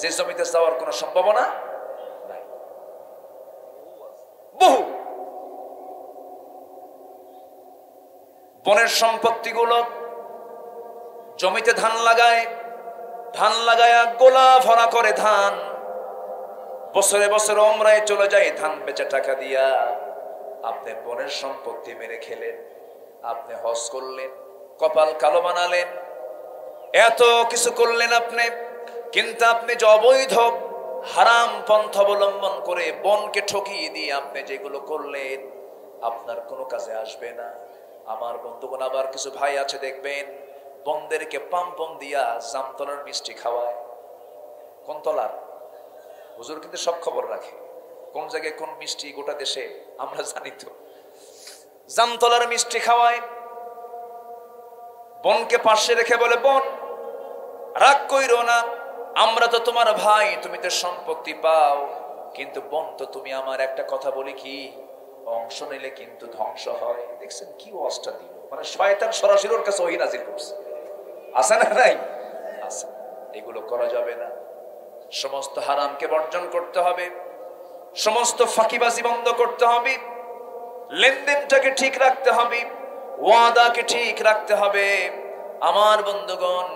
যে জমিতে যাওয়ার কোনো সম্ভাবনা নাই। বহু বোনের সম্পত্তিগুলো জমিতে ধান লাগায়, ধান লাগায় গোলা ভরা করে ধান, বছরে বছরে ওমরায় চলে যায় ধান বেচে টাকা দিয়া। আপনি বোনের সম্পত্তি মেরে খেলেন, আপনি হজ করলেন, কপাল কালো বানালেন, এত কিছু করলেন আপনি, কিন্তু আপনি যে অবৈধ হারাম পন্থা অবলম্বন করে বোনকে ঠকিয়ে দিয়ে আপনি যেগুলো করলেন, আপনার কোনো কাজে আসবে না। আমার বন্ধুগণ, আবার কিছু ভাই আছে দেখবেন, বোনদেরকে পাম্পম দিয়া জামতলার মিষ্টি খাওয়ায়। কোন তলার? হুজুর কিন্তু সব খবর রাখে, কোন জায়গায় কোন মিষ্টি গোটা দেশে আমরা জানি তো। জামতলার মিষ্টি খাওয়ায়, বোনকে পাশে রেখে বলে, বোন রাগ কইরো না, আমরা তো তোমার ভাই, তুমি তো সম্পত্তি পাও, কিন্তু বোন তো তুমি আমার একটা কথা বলি কি, অংশ নিলে কিন্তু ধ্বংস হয়। দেখছেন কি অবস্থা দিল, মানে শয়তান সরাসরি ওর কাছে ওহী নাজিল করছে। আছে না নাই? আছে। এগুলো করা যাবে না। সমস্ত হারামকে বর্জন করতে হবে, সমস্ত ফাঁকিবাজি বন্ধ করতে হবে, লেনদেনটাকে ঠিক রাখতে হবে, ওয়াদাকে ঠিক রাখতে হবে। আমার বন্ধুগণ,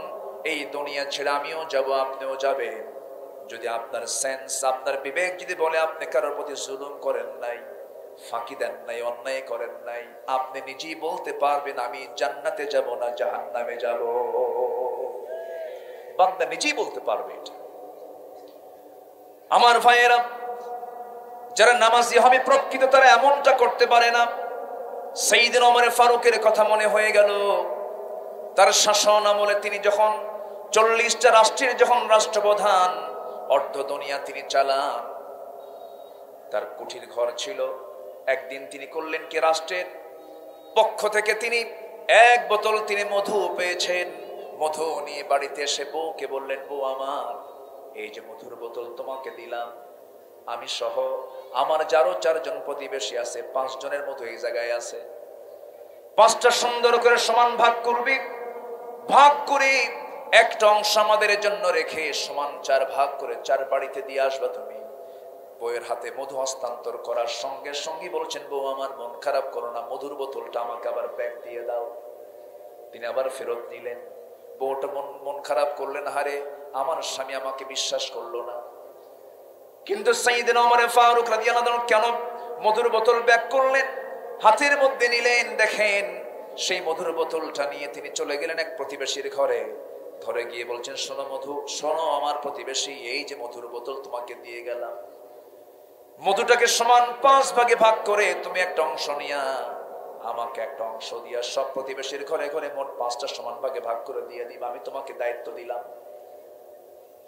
এই দুনিয়া ছেড়ে আমিও যাব, আপনিও যাবেন। যদি আপনার সেন্স, আপনার বিবেক যদি বলে আপনি কারোর প্রতি জুলুম করেন নাই, ফাঁকি দেন নাই, অন্যায় করেন নাই, আপনি নিজেই বলতে পারবেন আমি জান্নাতে যাব না জাহান্নামে যাব। বান্দা নিজেই বলতে পারবে এটা। আমার ভাইয়েরা, যারা নামাজি হবে প্রকৃত, তারা এমনটা করতে পারে না। সাইয়েদনা ওমর ফারুকের কথা মনে হয়ে গেল। তার শাসন আমলে তিনি যখন 40টা রাষ্ট্রের যখন রাষ্ট্রপ্রধান, অর্ধ দুনিয়া তিনি চালান, তার কুঠির ঘর ছিল। একদিন তিনি করলেন কি, রাষ্ট্রের পক্ষ থেকে তিনি এক বোতল তিনি মধু পেয়েছেন, মধু নিয়ে বাড়িতে এসে বউকে বললেন, বউ আমার, এই যে মধুর বোতল তোমাকে দিলাম, আমি সহ আমার যারও 4 জন প্রতিবেশী আছে, 5 জনের মতো এই জায়গায় আছে, 5টা সুন্দর করে সমান ভাগ করবি, ভাগ করে একটা অংশ আমাদের জন্য রেখে সমান 4 ভাগ করে 4 বাড়িতে দিয়ে আসবা তুমি। বউয়ের হাতে মধু হস্তান্তর করার সঙ্গে সঙ্গে বলছেন, বউ আমার মন খারাপ করো না, মধুর বোতলটা আমাকে আবার ব্যাগ দিয়ে দাও। তিনি আবার ফেরত নিলেন। বউটা মন খারাপ করলেন, হারে আমার স্বামী আমাকে বিশ্বাস করলো না। কিন্তু সাইয়েদনা ওমর ফারুক রাদিয়াল্লাহু আনহু কেন মধুর বোতল ব্যাগ করলেন, হাতের মধ্যে নিলেন। দেখেন সেই মধুর বোতলটা নিয়ে তিনি চলে গেলেন এক প্রতিবেশীর ঘরে। ঘরে গিয়ে বলছেন, শোনো মধু, শোনো আমার প্রতিবেশী, এই যে মধুর বোতল তোমাকে দিয়ে গেলাম, মধুটাকে সমান 5 ভাগে ভাগ করে তুমি একটা অংশ নিয়া আমাকে একটা অংশ দিয়া সব প্রতিবেশীর ঘরে ঘরে মোট 5টা সমান ভাগে ভাগ করে দিয়ে দিবা, আমি তোমাকে দায়িত্ব দিলাম।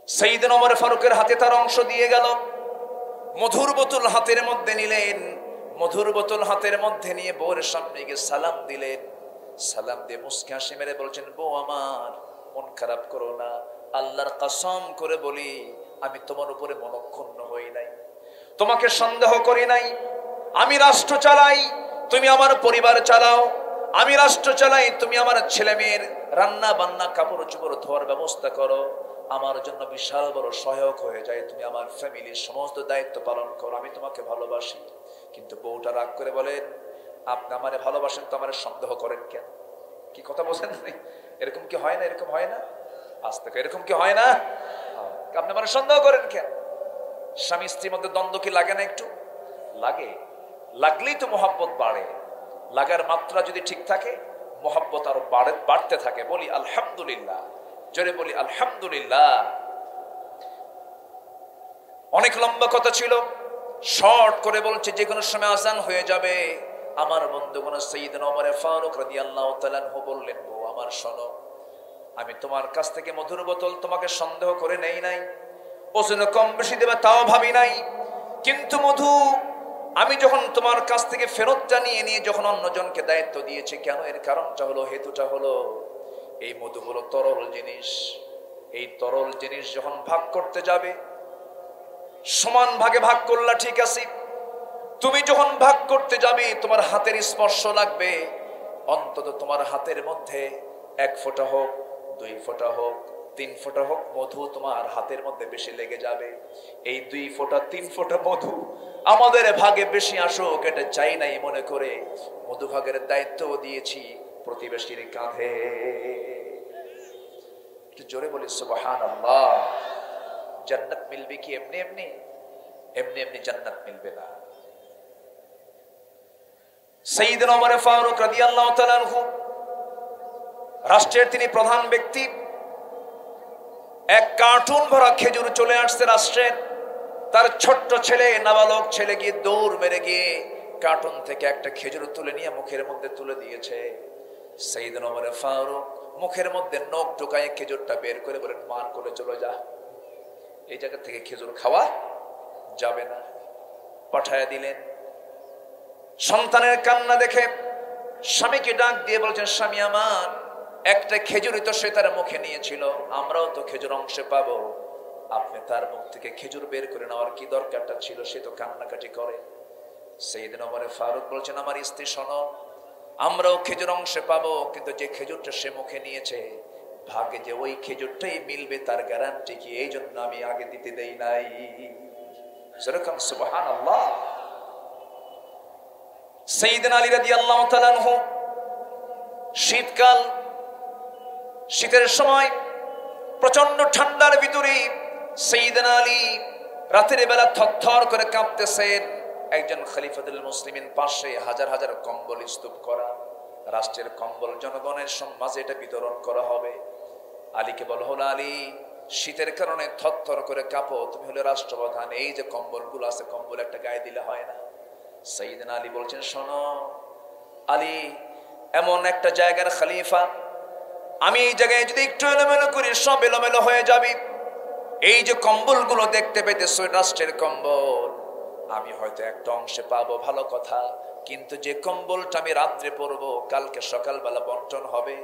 সাইয়েদনা ওমর ফারুকের হাতে তার অংশ দিয়ে গেল। মধুর বোতল হাতের মধ্যে নিলেন, মধুর বোতল হাতের মধ্যে নিয়ে বউয়ের সামনে গিয়ে সালাম দিলেন। সালাম দিয়ে মুস্কি হাসি মেরে বলছেন, বউ আমার মন খারাপ করো না, আল্লাহর কসম করে বলি আমি তোমার উপরে মনক্ষুণ্ণ হই নাই, তোমাকে সন্দেহ করি নাই। আমি রাষ্ট্র চালাই, তুমি আমার পরিবার চালাও, আমি রাষ্ট্র চালাই, তুমি আমার ছেলে মেয়ের রান্না বান্না কাপড় চোপড় ধোয়ার ব্যবস্থা করো, আমার জন্য বিশাল বড় সহায়ক হয়ে যায়, তুমি আমার ফ্যামিলির সমস্ত দায়িত্ব পালন করো, আমি তোমাকে ভালোবাসি। কিন্তু বউটা রাগ করে বলেন, আপনি আমারে ভালোবাসেন তো আমারে সন্দেহ করেন কেন? কি কথা বলছেন? এরকম কি হয় না? এরকম হয় না? আজ থেকে এরকম কি হয় না? আপনি আমারে সন্দেহ করেন কেন? স্বামী স্ত্রীর মধ্যে দ্বন্দ্ব কি লাগে না? একটু লাগে। লাগলেই তো মোহাব্বত বাড়ে, লাগার মাত্রা যদি ঠিক থাকে মোহাব্বত আরো বাড়তে থাকে। বলি আলহামদুলিল্লাহ, জোরে বলি আলহামদুলিল্লাহ। অনেক লম্বা কথা ছিল, শর্ট করে বলছে যে কোনো সময় আজান হয়ে যাবে। আমার বন্ধুগণ, সাইয়েদনা ওমর ফারুক রাদিয়াল্লাহু তাআলা আনহু বললেন, বউ আমার শোনো, আমি তোমার কাছ থেকে মধুর বোতল তোমাকে সন্দেহ করে নেই নাই, ওজনে কম বেশি দেবে তাও ভাবি নাই, কিন্তু মধু আমি যখন তোমার কাছ থেকে ফেরতটা নিয়ে যখন অন্যজনকে দায়িত্ব দিয়েছি, কেন? এর কারণটা হলো, হেতুটা হলো, এই মধু হলো তরল জিনিস। এই তরল জিনিস যখন ভাগ করতে যাবে, সমান ভাগে ভাগ করলা ঠিক আছে, তুমি যখন ভাগ করতে যাবে তোমার হাতের স্পর্শ লাগবে, অন্তত তোমার হাতের মধ্যে 1 ফোঁটা হোক, 2 ফোঁটা হোক, 3 ফোঁটা হোক মধু তোমার হাতের মধ্যে বেশি লেগে যাবে। এই 2 ফোঁটা 3 ফোঁটা মধু আমাদের ভাগে বেশি আসুক এটা চাই নাই মনে করে মধু ভাগের দায়িত্ব দিয়েছি প্রতিবেশীর কাঁধে। একটু জোরে বলি সুবহানাল্লাহ। জান্নাত মিলবে কি এমনি এমনি? এমনি এমনি জান্নাত মিলবে না। সাইয়েদনা ওমর ফারুক রাদিয়াল্লাহু তাআলা আনহু, রাষ্ট্রের তিনি প্রধান ব্যক্তি। 1 কার্টুন ভরা খেজুর চলে আসছে রাষ্ট্রের। তার ছোট্ট ছেলে, নাবালক ছেলে গিয়ে দৌড় মেরে গিয়ে কার্টুন থেকে একটা খেজুর তুলে নিয়ে মুখের মধ্যে তুলে দিয়েছে। সাইয়েদনা ওমর ফারুক মুখের মধ্যে নখ ঢুকায় খেজুরটা বের করে বলেন, মান করে চলে যা, এই জায়গা থেকে খেজুর খাওয়া যাবে না। পাঠায়া দিলেন। সন্তানের কান্না দেখে স্বামীকে ডাক দিয়ে বলছেন, স্বামী আমার, একটা খেজুরই তো সে তার মুখে নিয়েছিল, আমরাও তো খেজুর অংশে পাবো, আপনি তার মুখ থেকে খেজুর বের করে নেওয়ার কি দরকারটা ছিল? সে তো কান্নাকাটি করে। সাইয়েদনা ওমর ফারুক বলছেন, আমার স্ত্রী শোনো, আমরাও খেজুর অংশে পাবো, কিন্তু যে খেজুরটা সে মুখে নিয়েছে ভাগে যে ওই খেজুরটাই মিলবে তার গ্যারান্টি কি? এই জন্য আমি আগে দিতে দেই নাই। যেরকম সুবহানাল্লাহ। সাইয়েদনা আলী রাদিয়াল্লাহু তাআলা আনহু, শীতকাল, শীতের সময় প্রচন্ড ঠান্ডার ভিতরে সাইয়েদনা আলী রাতের বেলা থরথর করে কাঁপতেছেন। একজন খলিফাতুল মুসলিমিন পাশে হাজার হাজার কম্বল স্তূপ করা, রাষ্ট্রের কম্বল জনগণের মাঝে এটা বিতরণ করা হবে। আলীকে বলা হলো, আলী, শীতের কারণে থরথর করে কাঁপো, তুমি হলে রাষ্ট্রপ্রধান, এই যে কম্বলগুলো আছে কম্বল একটা গায়ে দিলে হয় না? সাইয়েদনা আলী বলছেন, শোনো আলী, এমন একটা জায়গার খলিফা, আমি এই জায়গায় যদি একটু এলোমেলো করি সব এলোমেলো হয়ে যাবে। এই যে কম্বলগুলো দেখতে পেতেছো রাষ্ট্রের কম্বল, আমি হয়তো একটা অংশে পাবো, ভালো কথা, কিন্তু যে কম্বলটা আমি রাত্রে পরবো কালকে সকালবেলা বন্টন হবে।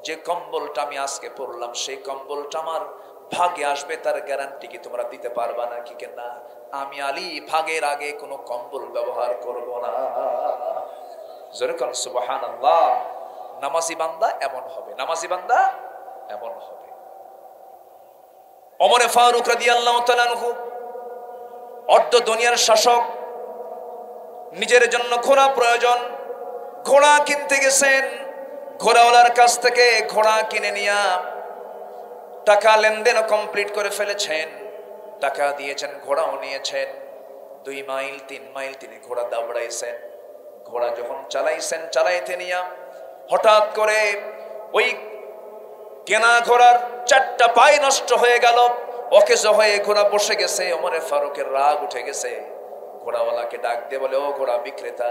যে কম্বলটা আমি আজকে পরলাম সেই কম্বলটা আমার ভাগে আসবে, তার গ্যারান্টি কি তোমরা দিতে পারবা না কি? না, আমি আলী ভাগের আগে কোনো কম্বল ব্যবহার করব না। যেরকম সুবহানাল্লাহ। নামাজি বান্দা এমন হবে, নামাজি বান্দা এমন হবে। ওমর ফারুক রাদিয়াল্লাহু তাআলা আনহু অর্ধ দুনিয়ার শাসক, নিজের জন্য ঘোড়া প্রয়োজন, ঘোড়া কিনতে গেছেন। ঘোড়াওয়ালার কাছ থেকে ঘোড়া কিনে নিয়ে টাকা লেনদেন কমপ্লিট করে ফেলেছেন, টাকা দিয়েছেন, ঘোড়াও নিয়েছেন। 2 মাইল 3 মাইল তিনি ঘোড়া দাবড়াইছেন। ঘোড়া যখন চালাইছেন, চালাইতে নিয়ে হঠাৎ করে ওই কেনা ঘোড়ার 4টা পায়ে নষ্ট হয়ে গেল, অকেজ হয়ে ঘোড়া বসে গেছে। ওমর ফারুকের রাগ উঠে গেছে। ঘোড়াওয়ালাকে ডাক দিয়ে বলে, ও ঘোড়া বিক্রেতা,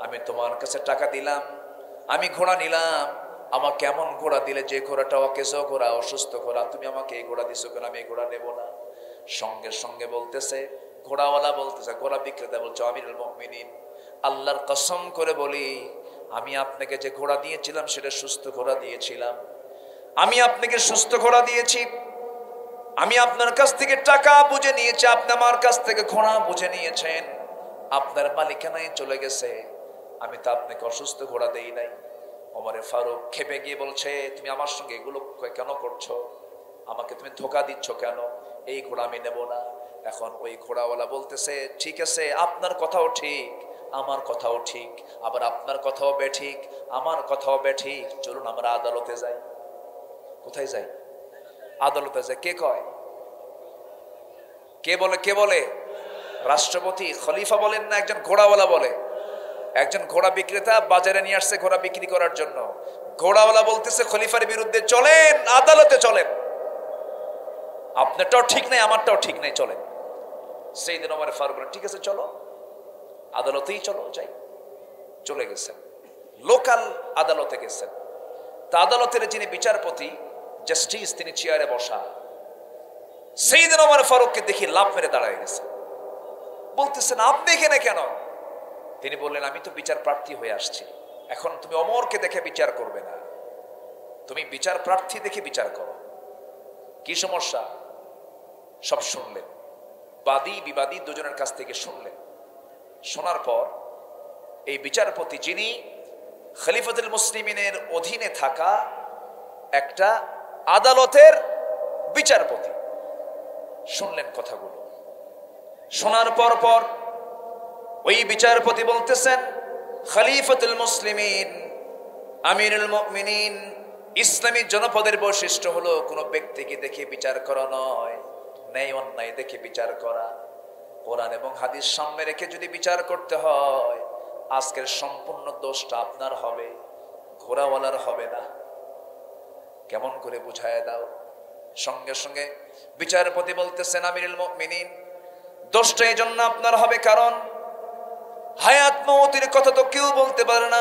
আমি তোমার কাছে টাকা দিলাম, আমি ঘোড়া নিলাম, আমাকে এমন ঘোড়া দিলে যে ঘোড়াটা অকেজ ঘোড়া, অসুস্থ ঘোড়া, তুমি আমাকে এই ঘোড়া দিছো কেন? আমি এই ঘোড়া নেব না। সঙ্গে সঙ্গে বলতেছে, ঘোড়াওয়ালা বলতেছে, ঘোড়া বিক্রেতা বলছে, আমিরুল মুমিনিন, আল্লাহর কসম করে বলি, আমি আপনাকে যে ঘোড়া দিয়েছিলাম সেটা সুস্থ ঘোড়া দিয়েছিলাম, আমি আপনাকে সুস্থ ঘোড়া দিয়েছি, আমি আপনার কাছ থেকে টাকা বুঝে নিয়েছি, আপনি আমার কাছ থেকে ঘোড়া বুঝে নিয়েছেন, আপনার মালিকানায় চলে গেছে, আমি তো আপনাকে অসুস্থ ঘোড়া দেই নাই। ওমর ফারুক খেপে গিয়ে বলছে, তুমি আমার সঙ্গে এগুলো কেন করছো? আমাকে তুমি ধোঁকা দিচ্ছ কেন? এই ঘোড়া আমি নেব না। এখন ওই ঘোড়াওয়ালা বলতেছে, ঠিক আছে, আপনার কথাও ঠিক, আমার কথাও ঠিক, আবার আপনার কথাও বেঠিক, আমার কথাও বেঠিক, চলুন আমরা আদালতে যাই। কোথায় যাই? আদালতে যাই। কে কয়? কে বলে? কে বলে? রাষ্ট্রপতি, খলিফা বলেন না একজন ঘোড়াওয়ালা বলে? একজন ঘোড়া বিক্রেতা বাজারে নিয়ে আসছে ঘোড়া বিক্রি করার জন্য। ঘোড়াওয়ালা বলতেছে খলিফার বিরুদ্ধে চলেন, আদালতে চলেন, আপনারটাও ঠিক নাই আমারটাও ঠিক নাই, চলেন। সেইদিন ওমর ফারুক বলেন ঠিক আছে চলো, আদালতেই চলো, যাই। চলে গেছেন, লোকাল আদালতে গেছেন। তা আদালতের যিনি বিচারপতি জাস্টিস, তিনি চেয়ারে বসা। সেইদিন ওমর ফারুককে দেখি লাফ মেরে দাঁড়ায় গেছে। বলতেছেন আপনি এখানে কেন? তিনি বললেন আমি তো বিচার প্রার্থী হয়ে আসছি, এখন তুমি ওমরকে দেখে বিচার করবে না, তুমি বিচার প্রার্থী দেখে বিচার করো। কি সমস্যা? সব শুনলেন, বাদী বিবাদী দুজনের কাছ থেকে শুনলেন। শোনার পর এই বিচারপতি, যিনি খলিফাতুল মুসলিমিনের অধীনে থাকা একটা আদালতের বিচারপতি, শুনলেন কথাগুলো। শোনার পর ওই বিচারপতি বলতেছেন খলিফাতুল মুসলিমিন, আমিরুল মুমিনিন, ইসলামী জনপদের বৈশিষ্ট্য হলো কোনো ব্যক্তিকে দেখে বিচার করা নয়, ন্যায় অন্যায় দেখে বিচার করা। কোরআন এবং হাদিস সামনে রেখে যদি বিচার করতে হয়, আজকের সম্পূর্ণ দোষটা আপনার হবে, ঘোড়াওয়ালার হবে না। কেমন করে বুঝায় দাও? সঙ্গে সঙ্গে বিচারপতি বলতেছেন আমিরুল মুমিনিন, দোষটা এই জন্য আপনার হবে কারণ হায়াত মওতের কথা তো কেউ বলতে পারে না,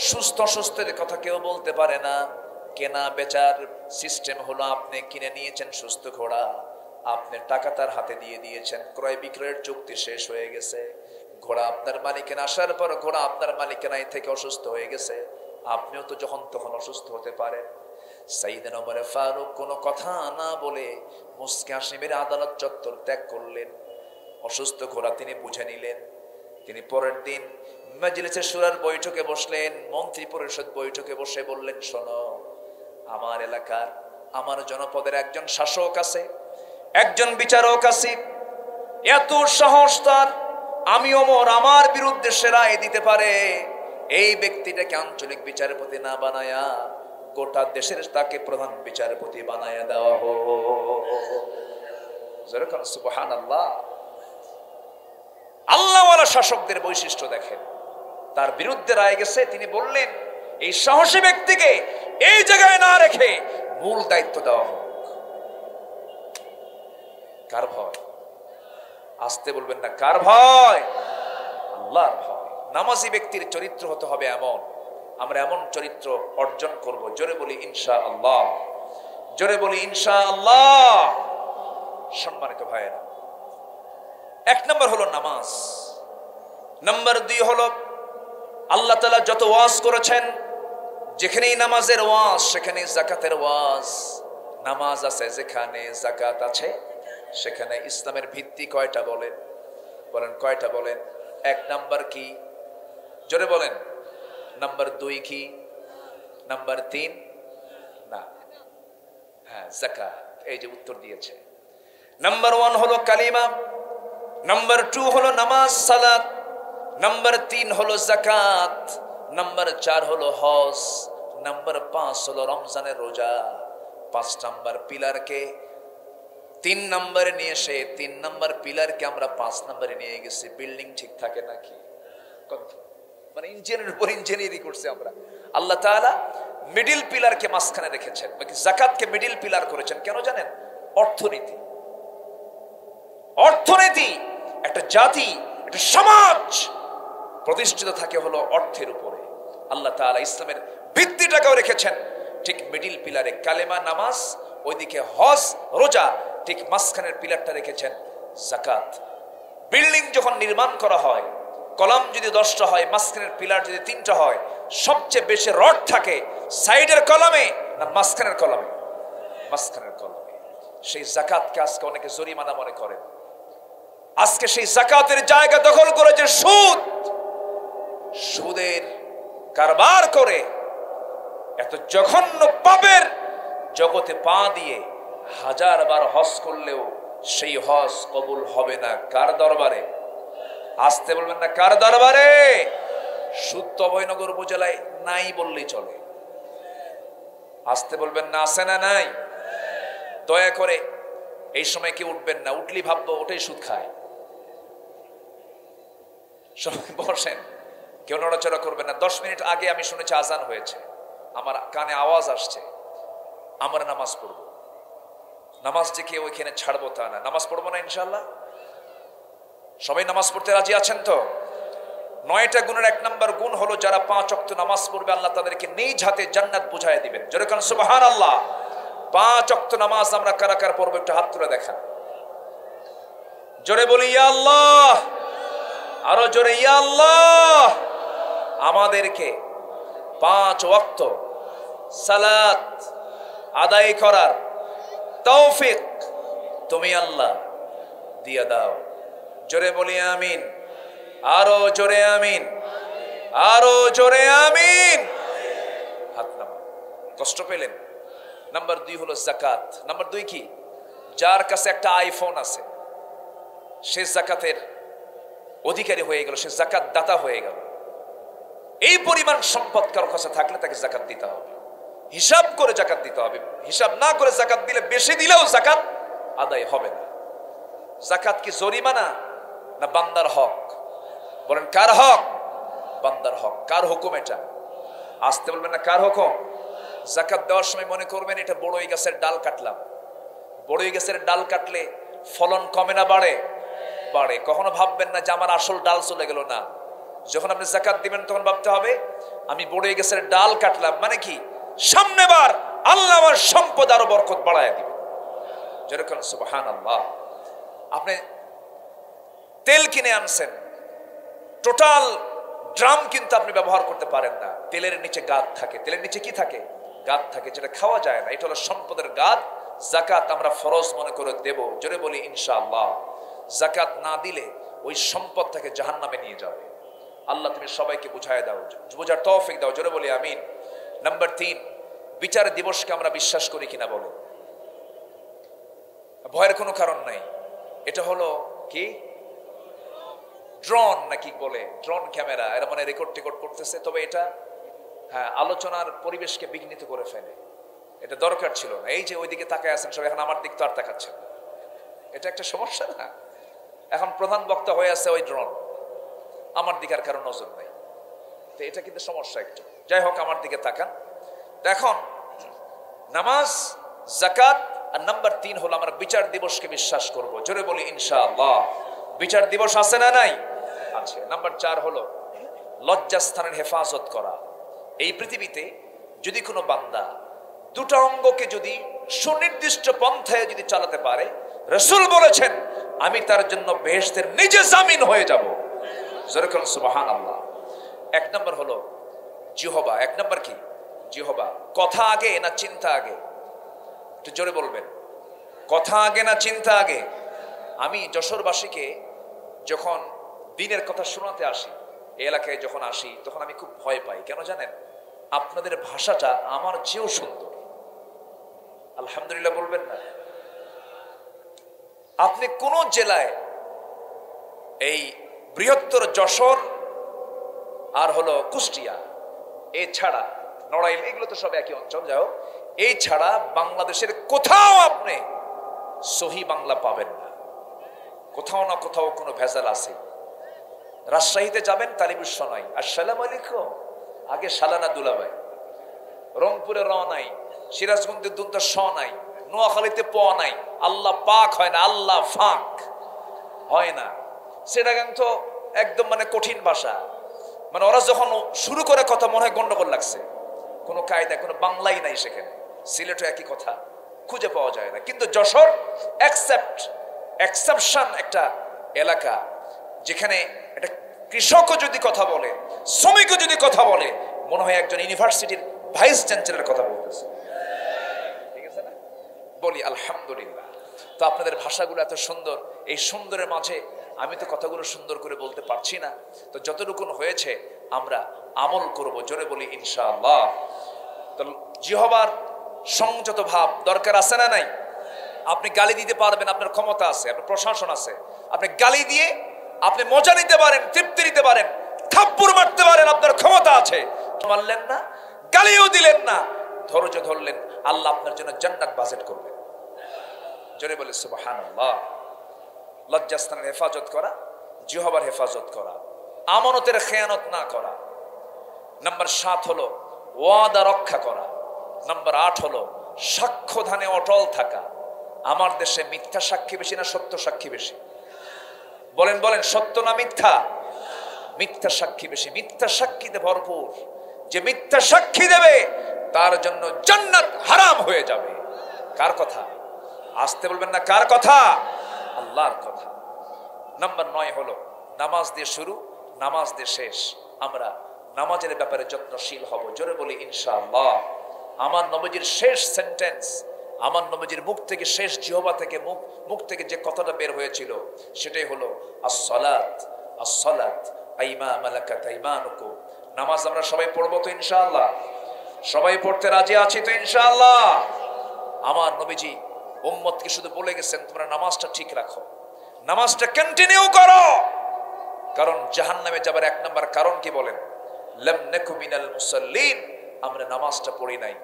সুস্থ অসুস্থের কথা কেউ বলতে পারে না। কেনা বেচার সিস্টেম হলো আপনি কিনে নিয়েছেন সুস্থ ঘোড়া, আপনি টাকা তার হাতে দিয়ে দিয়েছেন, ক্রয় বিক্রয়ের চুক্তি শেষ হয়ে গেছে। ঘোড়া আপনার মালিকের আসার পর ঘোড়া আপনার মালিকেরাই থেকে অসুস্থ হয়ে গেছে, আপনিও তো যখন তখন অসুস্থ হতে পারেন। সাইয়েদনা ওমর ফারুক কোনো কথা না বলে মুসকে হাসি মেরে আদালত চত্বর ত্যাগ করলেন। অসুস্থ ঘোড়া তিনি বুঝে নিলেন। তিনি পরের দিন মাজলিসে শুরার বৈঠকে বসলেন, মন্ত্রী পরিষদ বৈঠকে বসে বললেন শোনো, আমার এলাকার, আমার জনপদের একজন শাসক আছে, একজন বিচারক আছে, এত সাহস তার, আমি ওমর আমার বিরুদ্ধে সে রায় দিতে পারে। এই ব্যক্তিটাকে আঞ্চলিক বিচারপতি না বানায়া গোটা দেশের তাকে প্রধান বিচারপতি বানায়া দেওয়া হোক। সুবহানাল্লাহ। আল্লাহওয়ালা শাসকদের বৈশিষ্ট্য দেখেন। তার বিরুদ্ধে রায় গেছে, তিনি বললেন এই সাহসী ব্যক্তিকে এই জায়গায় না রেখে মূল দায়িত্ব দেওয়া হোক। কার ভয়? আসতে বলবেন না, কার ভয়? আল্লাহর ভয়। নামাজি ব্যক্তির চরিত্র হতে হবে এমন, আমরা এমন চরিত্র অর্জন করব। জোরে বলি ইনশাআল্লাহ, জোরে বলি ইনশাআল্লাহ। সম্মানিত ভাইয়েরা, এক নম্বর হলো নামাজ, নাম্বার 2 হলো আল্লাহ তাআলা যত ওয়াজ করেছেন, যেখানেই নামাজের ওয়াজ সেখানে যাকাতের ওয়াজ। নামাজ আছে যেখানে, যাকাত আছে সেখানে। ইসলামের ভিত্তি কয়টা বলেন? বলেন কয়টা বলেন? 1 নাম্বার কি? জোরে বলেন। নাম্বার 2 কি? নাম্বার 3 না, হ্যাঁ যাকাত। এই যে উত্তর দিয়েছে। নাম্বার 1 হলো কালিমা, নাম্বার 2 হলো নামাজ সালাত, নাম্বার 3 হলো যাকাত, নাম্বার 4 হলো হজ, নাম্বার 5 হলো রমজানের রোজা। 5 নাম্বার পিলারকে 3 নম্বরে নিয়ে এসে 3 নম্বর পিলারকে আমরা 5 নম্বরে নিয়ে গেছি। বিল্ডিং ঠিক থাকে নাকি? মানে ইঞ্জিনিয়ারের উপর ইঞ্জিনিয়ারিং করছে আমরা। আল্লাহ তাআলা মিডল পিলারকে মাঝখানে রেখেছেন, যাকাতকে মিডল পিলার করেছেন। কেন জানেন? অর্থনীতি। অর্থনীতি, একটা জাতি, একটা সমাজ প্রতিষ্ঠিত থাকে হলো অর্থের উপরে। আল্লাহ তাআলা ইসলামের ভিত্তিটাকেও রেখেছেন ঠিক মিডল পিলারে। কালেমা, নামাজ, ওইদিকে হজ, রোজা, ঠিক মাঝখানের পিলারটা রেখেছেন যাকাত। বিল্ডিং যখন নির্মাণ করা হয়, কলাম যদি 10টা হয়, মাঝখানের পিলার যদি 3টা হয়, সবচেয়ে বেশি রড থাকে সাইডের কলামে না মাঝখানের কলামে? মাঝখানের কলামে। সেই যাকাতকে আজকে অনেকে জরিমানা মনে করেন। আজকে সেই যাকাতের জায়গা দখল করেছে সুদ। সুদের কারবার করে এত জঘন্য পাপের জগতে পা দিয়ে 1000 বার হজ করলেও সেই হজ কবুল হবে না। কার দরবারে? আসতে বলবেন না, কার দরবারে? সুদ তো অভয়নগর উপজেলায় নাই বললেই চলে। আসতে বলবেন না, আছে না নাই? দয়া করে এই সময় কি উঠবেন না, উঠলি ভাববো ওটাই সুদ খায়। বসেন, কেউ নড়াচড়া করবেন না। 10 মিনিট আগে আমি শুনেছি আজান হয়েছে, আমার কানে আওয়াজ আসছে, আমরা নামাজ পড়বো। নামাজ যে কেউ ওইখানে ছাড়বো তা না, নামাজ পড়বো না ইনশাল্লাহ। সবাই নামাজ পড়তে রাজি আছেন তো? 9টা গুণের 1 নম্বর গুণ হলো যারা 5 ওয়াক্ত নামাজ পড়বে আল্লাহ তাদেরকে নিজ হাতে জান্নাত বুঝাইয়া দিবেন। যেরকম সুবহানাল্লাহ। 5 ওয়াক্ত নামাজ আমরা কারা কারা পড়বো একটু হাত তুলে দেখান। জোরে বলি ইয়া আল্লাহ, আরো জোরে ইয়া আল্লাহ। আমাদেরকে 5 ওয়াক্ত সালাত আদায় করার তৌফিক তুমি আল্লাহ দিয়া দাও। জোরে বলি আমিন, আরো জোরে আমিন, আরো জোরে আমিন। হাত নামান। কষ্ট পেলেন? নাম্বার 2 হলো যাকাত। নাম্বার 2 কি? যার কাছে একটা আইফোন আছে সে যাকাতের অধিকারী হয়ে গেল, সে যাকাত দাতা হয়ে গেল। এই পরিমাণ সম্পদ কারো কাছে থাকলে তাকে যাকাত দিতে হবে, হিসাব করে যাকাত দিতে হবে। হিসাব না করে যাকাত দিলে, বেশি দিলেও যাকাত আদায় হবে না। যাকাত কি জরিমানা না বান্দার হক? বলেন কার হক? বান্দার হক। কার হুকুম এটা? আসতে বলবেন না, কার হুকুম? যাকাত দেওয়ার সময় মনে করবেন এটা বড়ই গাছের ডাল কাটলাম। বড়ই গাছের ডাল কাটলে ফলন কমে না বাড়ে? বাড়ে। কখনো ভাববেন না যে আমার আসল ডাল চলে গেল, না। যখন আপনি যাকাত দিবেন তখন ভাবতে হবে আমি বড়ই গাছের ডাল কাটলাম, মানে কি সামনেবার আল্লাহ আমার সম্পদ আরো বরকত বাড়ায় দিবে। যেরকম সুবহানাল্লাহ। আপনি তেল কিনে আনছেন, টোটাল ড্রাম কিন্তু আপনি ব্যবহার করতে পারেন না। তেলের নিচে গাদ থাকে। তেলের নিচে কি থাকে? গাদ থাকে, যেটা খাওয়া যায় না। এটা হলো সম্পদের গাদ। যাকাত আমরা ফরজ মনে করে দেব। জোরে বলি ইনশাআল্লাহ। যাকাত না দিলে ওই সম্পদটাকে জাহান্নামে নিয়ে যাবে। আল্লাহ তুমি সবাইকে বুঝায় দাও, বোঝার তৌফিক দাও। জোরে বলি আমিন। নাম্বার 3, বিচার দিবসকে আমরা বিশ্বাস করি কিনা বলো? ভয়ের কোনো কারণ নাই। এটা হলো কি ড্রোন নাকি বলে, ড্রোন ক্যামেরা, এরা মানে রেকর্ড করতেছে। তবে এটা হ্যাঁ আলোচনার পরিবেশকে বিঘ্নিত করে ফেলে। এটা দরকার ছিল না। এই যে ওইদিকে তাকায় আছেন সব, এখন আমার দিক তো আর তাকাচ্ছেন, এটা একটা সমস্যা না? এখন প্রধান বক্তা হয়ে আছে ওই ড্রোন, আমার দিকে আর কারো নজর নাই। তো এটা কিন্তু সমস্যা একটু। যাই হোক, আমার দিকে তাকান। এখন নামাজ, যাকাত আর নাম্বার 3 হলো আমরা বিচার দিবসকে বিশ্বাস করব। জোরে বলি ইনশাআল্লাহ। বিচার দিবস আছে না নাই? আছে। নাম্বার 4 হলো লজ্জাস্থানের হেফাজত করা। এই পৃথিবীতে যদি কোনো বান্দা 2টা অঙ্গকে যদি সুনির্দিষ্ট পন্থায় যদি চালাতে পারে, রাসূল বলেছেন আমি তার জন্য বেহেশতের নিজে জামিন হয়ে যাব। যেরকম সুবহানাল্লাহ। 1 নম্বর হলো জিহবা। 1 নম্বর কি? জিহবা। কথা আগে না চিন্তা আগে? একটু জোরে বলবেন। কথা আগে না চিন্তা আগে? আমি যশোরবাসীকে যখন দিনের কথা শোনাতে আসি, এই এলাকায় যখন আসি, তখন আমি খুব ভয় পাই। কেন জানেন? আপনাদের ভাষাটা আমার চেয়েও সুন্দর। আলহামদুলিল্লাহ বলবেন না? আপনি কোন জেলায় এই বৃহত্তর যশোর আর হলো কুষ্টিয়া, এছাড়া নড়াইল, এগুলো তো সব একই অঞ্চল, যাও, এই ছাড়া বাংলাদেশের কোথাও আপনি সহি বাংলা পাবেন না। কোথাও না কোথাও কোনো ভেজাল আছে। রাজশাহীতে যাবেন, তালিবুস নাই, আসসালামু আলাইকুম, আগে সালানা দুলাভাই। রংপুরে র নাই, সিরাজগঞ্জে দুনটা স নাই, নোয়াখালীতে প নাই। আল্লাহ পাক হয় না, আল্লাহ ফাক হয় না। সেটা কিন্তু একদম মানে কঠিন ভাষা। মানে ওরা যখন শুরু করে কথা মনে হয় গন্ডগোল লাগছে। কোনো কায়দা, কোনো বাংলাই নাই সেখানে। সিলেটও একই কথা, খুঁজে পাওয়া যায় না। কিন্তু যশোর এক্সেপশন একটা এলাকা, যেখানে একটা কৃষকও যদি কথা বলে, শ্রমিকও যদি কথা বলে, মনে হয় একজন ইউনিভার্সিটির ভাইস চ্যান্সেলর কথা বলতেছে। ঠিক আছে না? বলি আলহামদুলিল্লাহ। তো আপনাদের ভাষাগুলো এত সুন্দর, এই সুন্দরের মাঝে আমি তো কথাগুলো সুন্দর করে বলতে পারছি না। তো যতটুকু হয়েছে আমরা আমল করব। জোরে বলি ইনশাআল্লাহ। তো জিহবার সংযত ভাব দরকার আছে না নাই? আপনি গালি দিতে পারবেন, আপনার ক্ষমতা আছে, আপনার প্রশাসন আছে। আপনি গালি দিয়ে আপনি মজা নিতে পারেন, তৃপ্তি নিতে পারেন, থাপ্পড় মারতে পারেন, আপনার ক্ষমতা আছে। মারলেন না, গালিও দিলেন না, ধৈর্য ধরলেন, আল্লাহ আপনার জন্য জান্নাত বাজেট করবেন। জোরে বলে সুবহানাল্লাহ। লজ্জাস্থানের হেফাজত করা, জিহবার হেফাজত করা। আমানতের খেয়ানত না করা। নাম্বার 7 হলো ওয়াদা রক্ষা করা। নাম্বার 8 হলো সাক্ষ্য দানে অটল থাকা। আমার দেশে মিথ্যা সাক্ষী বেশি না সত্য সাক্ষী বেশি? বলেন বলেন, সত্য না মিথ্যা? মিথ্যা সাক্ষী বেশি। মিথ্যা সাক্ষীতে ভরপুর। যে মিথ্যা সাক্ষী দেবে তার জন্য জান্নাত হারাম হয়ে যাবে। কার কথা? আসতে বলবেন না, কার কথা? আল্লাহর কথা। নাম্বার 9 হলো নামাজ দিয়ে শুরু, নামাজ দিয়ে শেষ। আমরা নামাজের ব্যাপারে যত্নশীল হব। জোরে বলি ইনশাআল্লাহ। আমার নবীজির শেষ সেন্টেন্স, আমার নবীজির মুখ থেকে, শেষ জিহবা থেকে, মুখ থেকে যে কথাটা বের হয়েছিল সেটাই হলো আস-সালাত আস-সালাত আইমা মালাকাত আইমানুকুম। নামাজ আমরা সবাই পড়বো তো ইনশাআল্লাহ? সবাই পড়তে রাজি আছি তো ইনশাআল্লাহ? আমার নবীজি উম্মতকে শুধু বলে গেছেন তোমরা নামাজটা ঠিক রাখো, নামাজটা কন্টিনিউ করো। কারণ জাহান্নামে যাবার 1 নাম্বার কারণ কি বলেন? লাম নাকু মিনাল মুসাল্লিন, আমরা নামাজটা পড়ি নাই।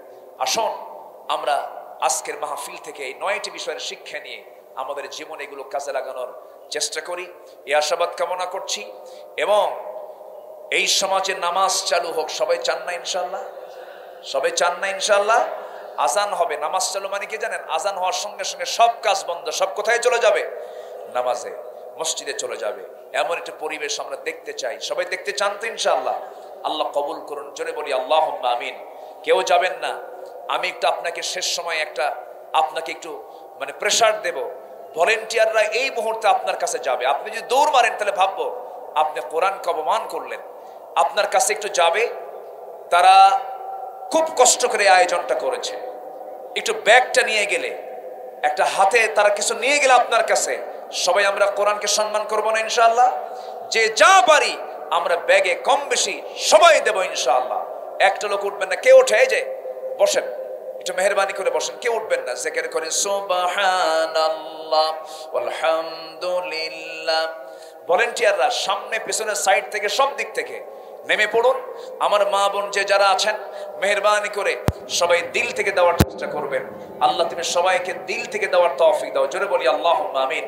আসুন আমরা আজকের মাহফিল থেকে এই 9টি বিষয়ের শিক্ষা নিয়ে আমাদের জীবনে এগুলো কাজে লাগানোর চেষ্টা করি, এই আশাবাদ কামনা করছি। এবং এই সমাজে নামাজ চালু হোক। সবাই চান না ইনশাআল্লাহ? সবাই চান না ইনশাআল্লাহ? আজান হবে, নামাজ চালু মানে কি জানেন? আজান হওয়ার সঙ্গে সঙ্গে সব কাজ বন্ধ, সব কোথায় চলে যাবে? নামাজে, মসজিদে চলে যাবে। এমন একটা পরিবেশ আমরা দেখতে চাই। সবাই দেখতে চান তো ইনশাআল্লাহ? আল্লাহ কবুল করুন। জোরে বলি আল্লাহুম্মা আমিন। কেউ যাবেন না, আমি একটু আপনাকে শেষ সময় আপনাকে একটু প্রেসার দেব। ভলেন্টিয়াররা এই মুহূর্তে আপনার কাছে যাবে। আপনি যদি দৌড় মারেন তাহলে ভাববো আপনি কোরআনকে অপমান করলেন। আপনার কাছে একটু যাবে, তারা খুব কষ্ট করে আয়োজনটা করেছে। একটু ব্যাগটা নিয়ে গেলে, একটা হাতে তারা কিছু নিয়ে গেলে আপনার কাছে, সবাই আমরা কোরআনকে সম্মান করবো না ইনশাআল্লাহ? যে যা পারি আমরা ব্যাগে কম বেশি সবাই দেবো ইনশাআল্লাহ। একটা লোক উঠবেন না, কেউ উঠে যায় বসেন, একটু মেহরবানি করে বসেন, কেউ উঠবেন না। জিকির করেন সুবহানাল্লাহ আলহামদুলিল্লাহ। ভলেন্টিয়াররা সামনে পেছনে সাইড থেকে সব দিক থেকে নেমে পড়ুন। আমার মা বোন যে যারা আছেন মেহরবানি করে সবাই দিল থেকে দেওয়ার চেষ্টা করবেন। আল্লাহ তুমি সবাইকে দিল থেকে দেওয়ার তৌফিক দাও। জোরে বলি আল্লাহুম্মা আমিন।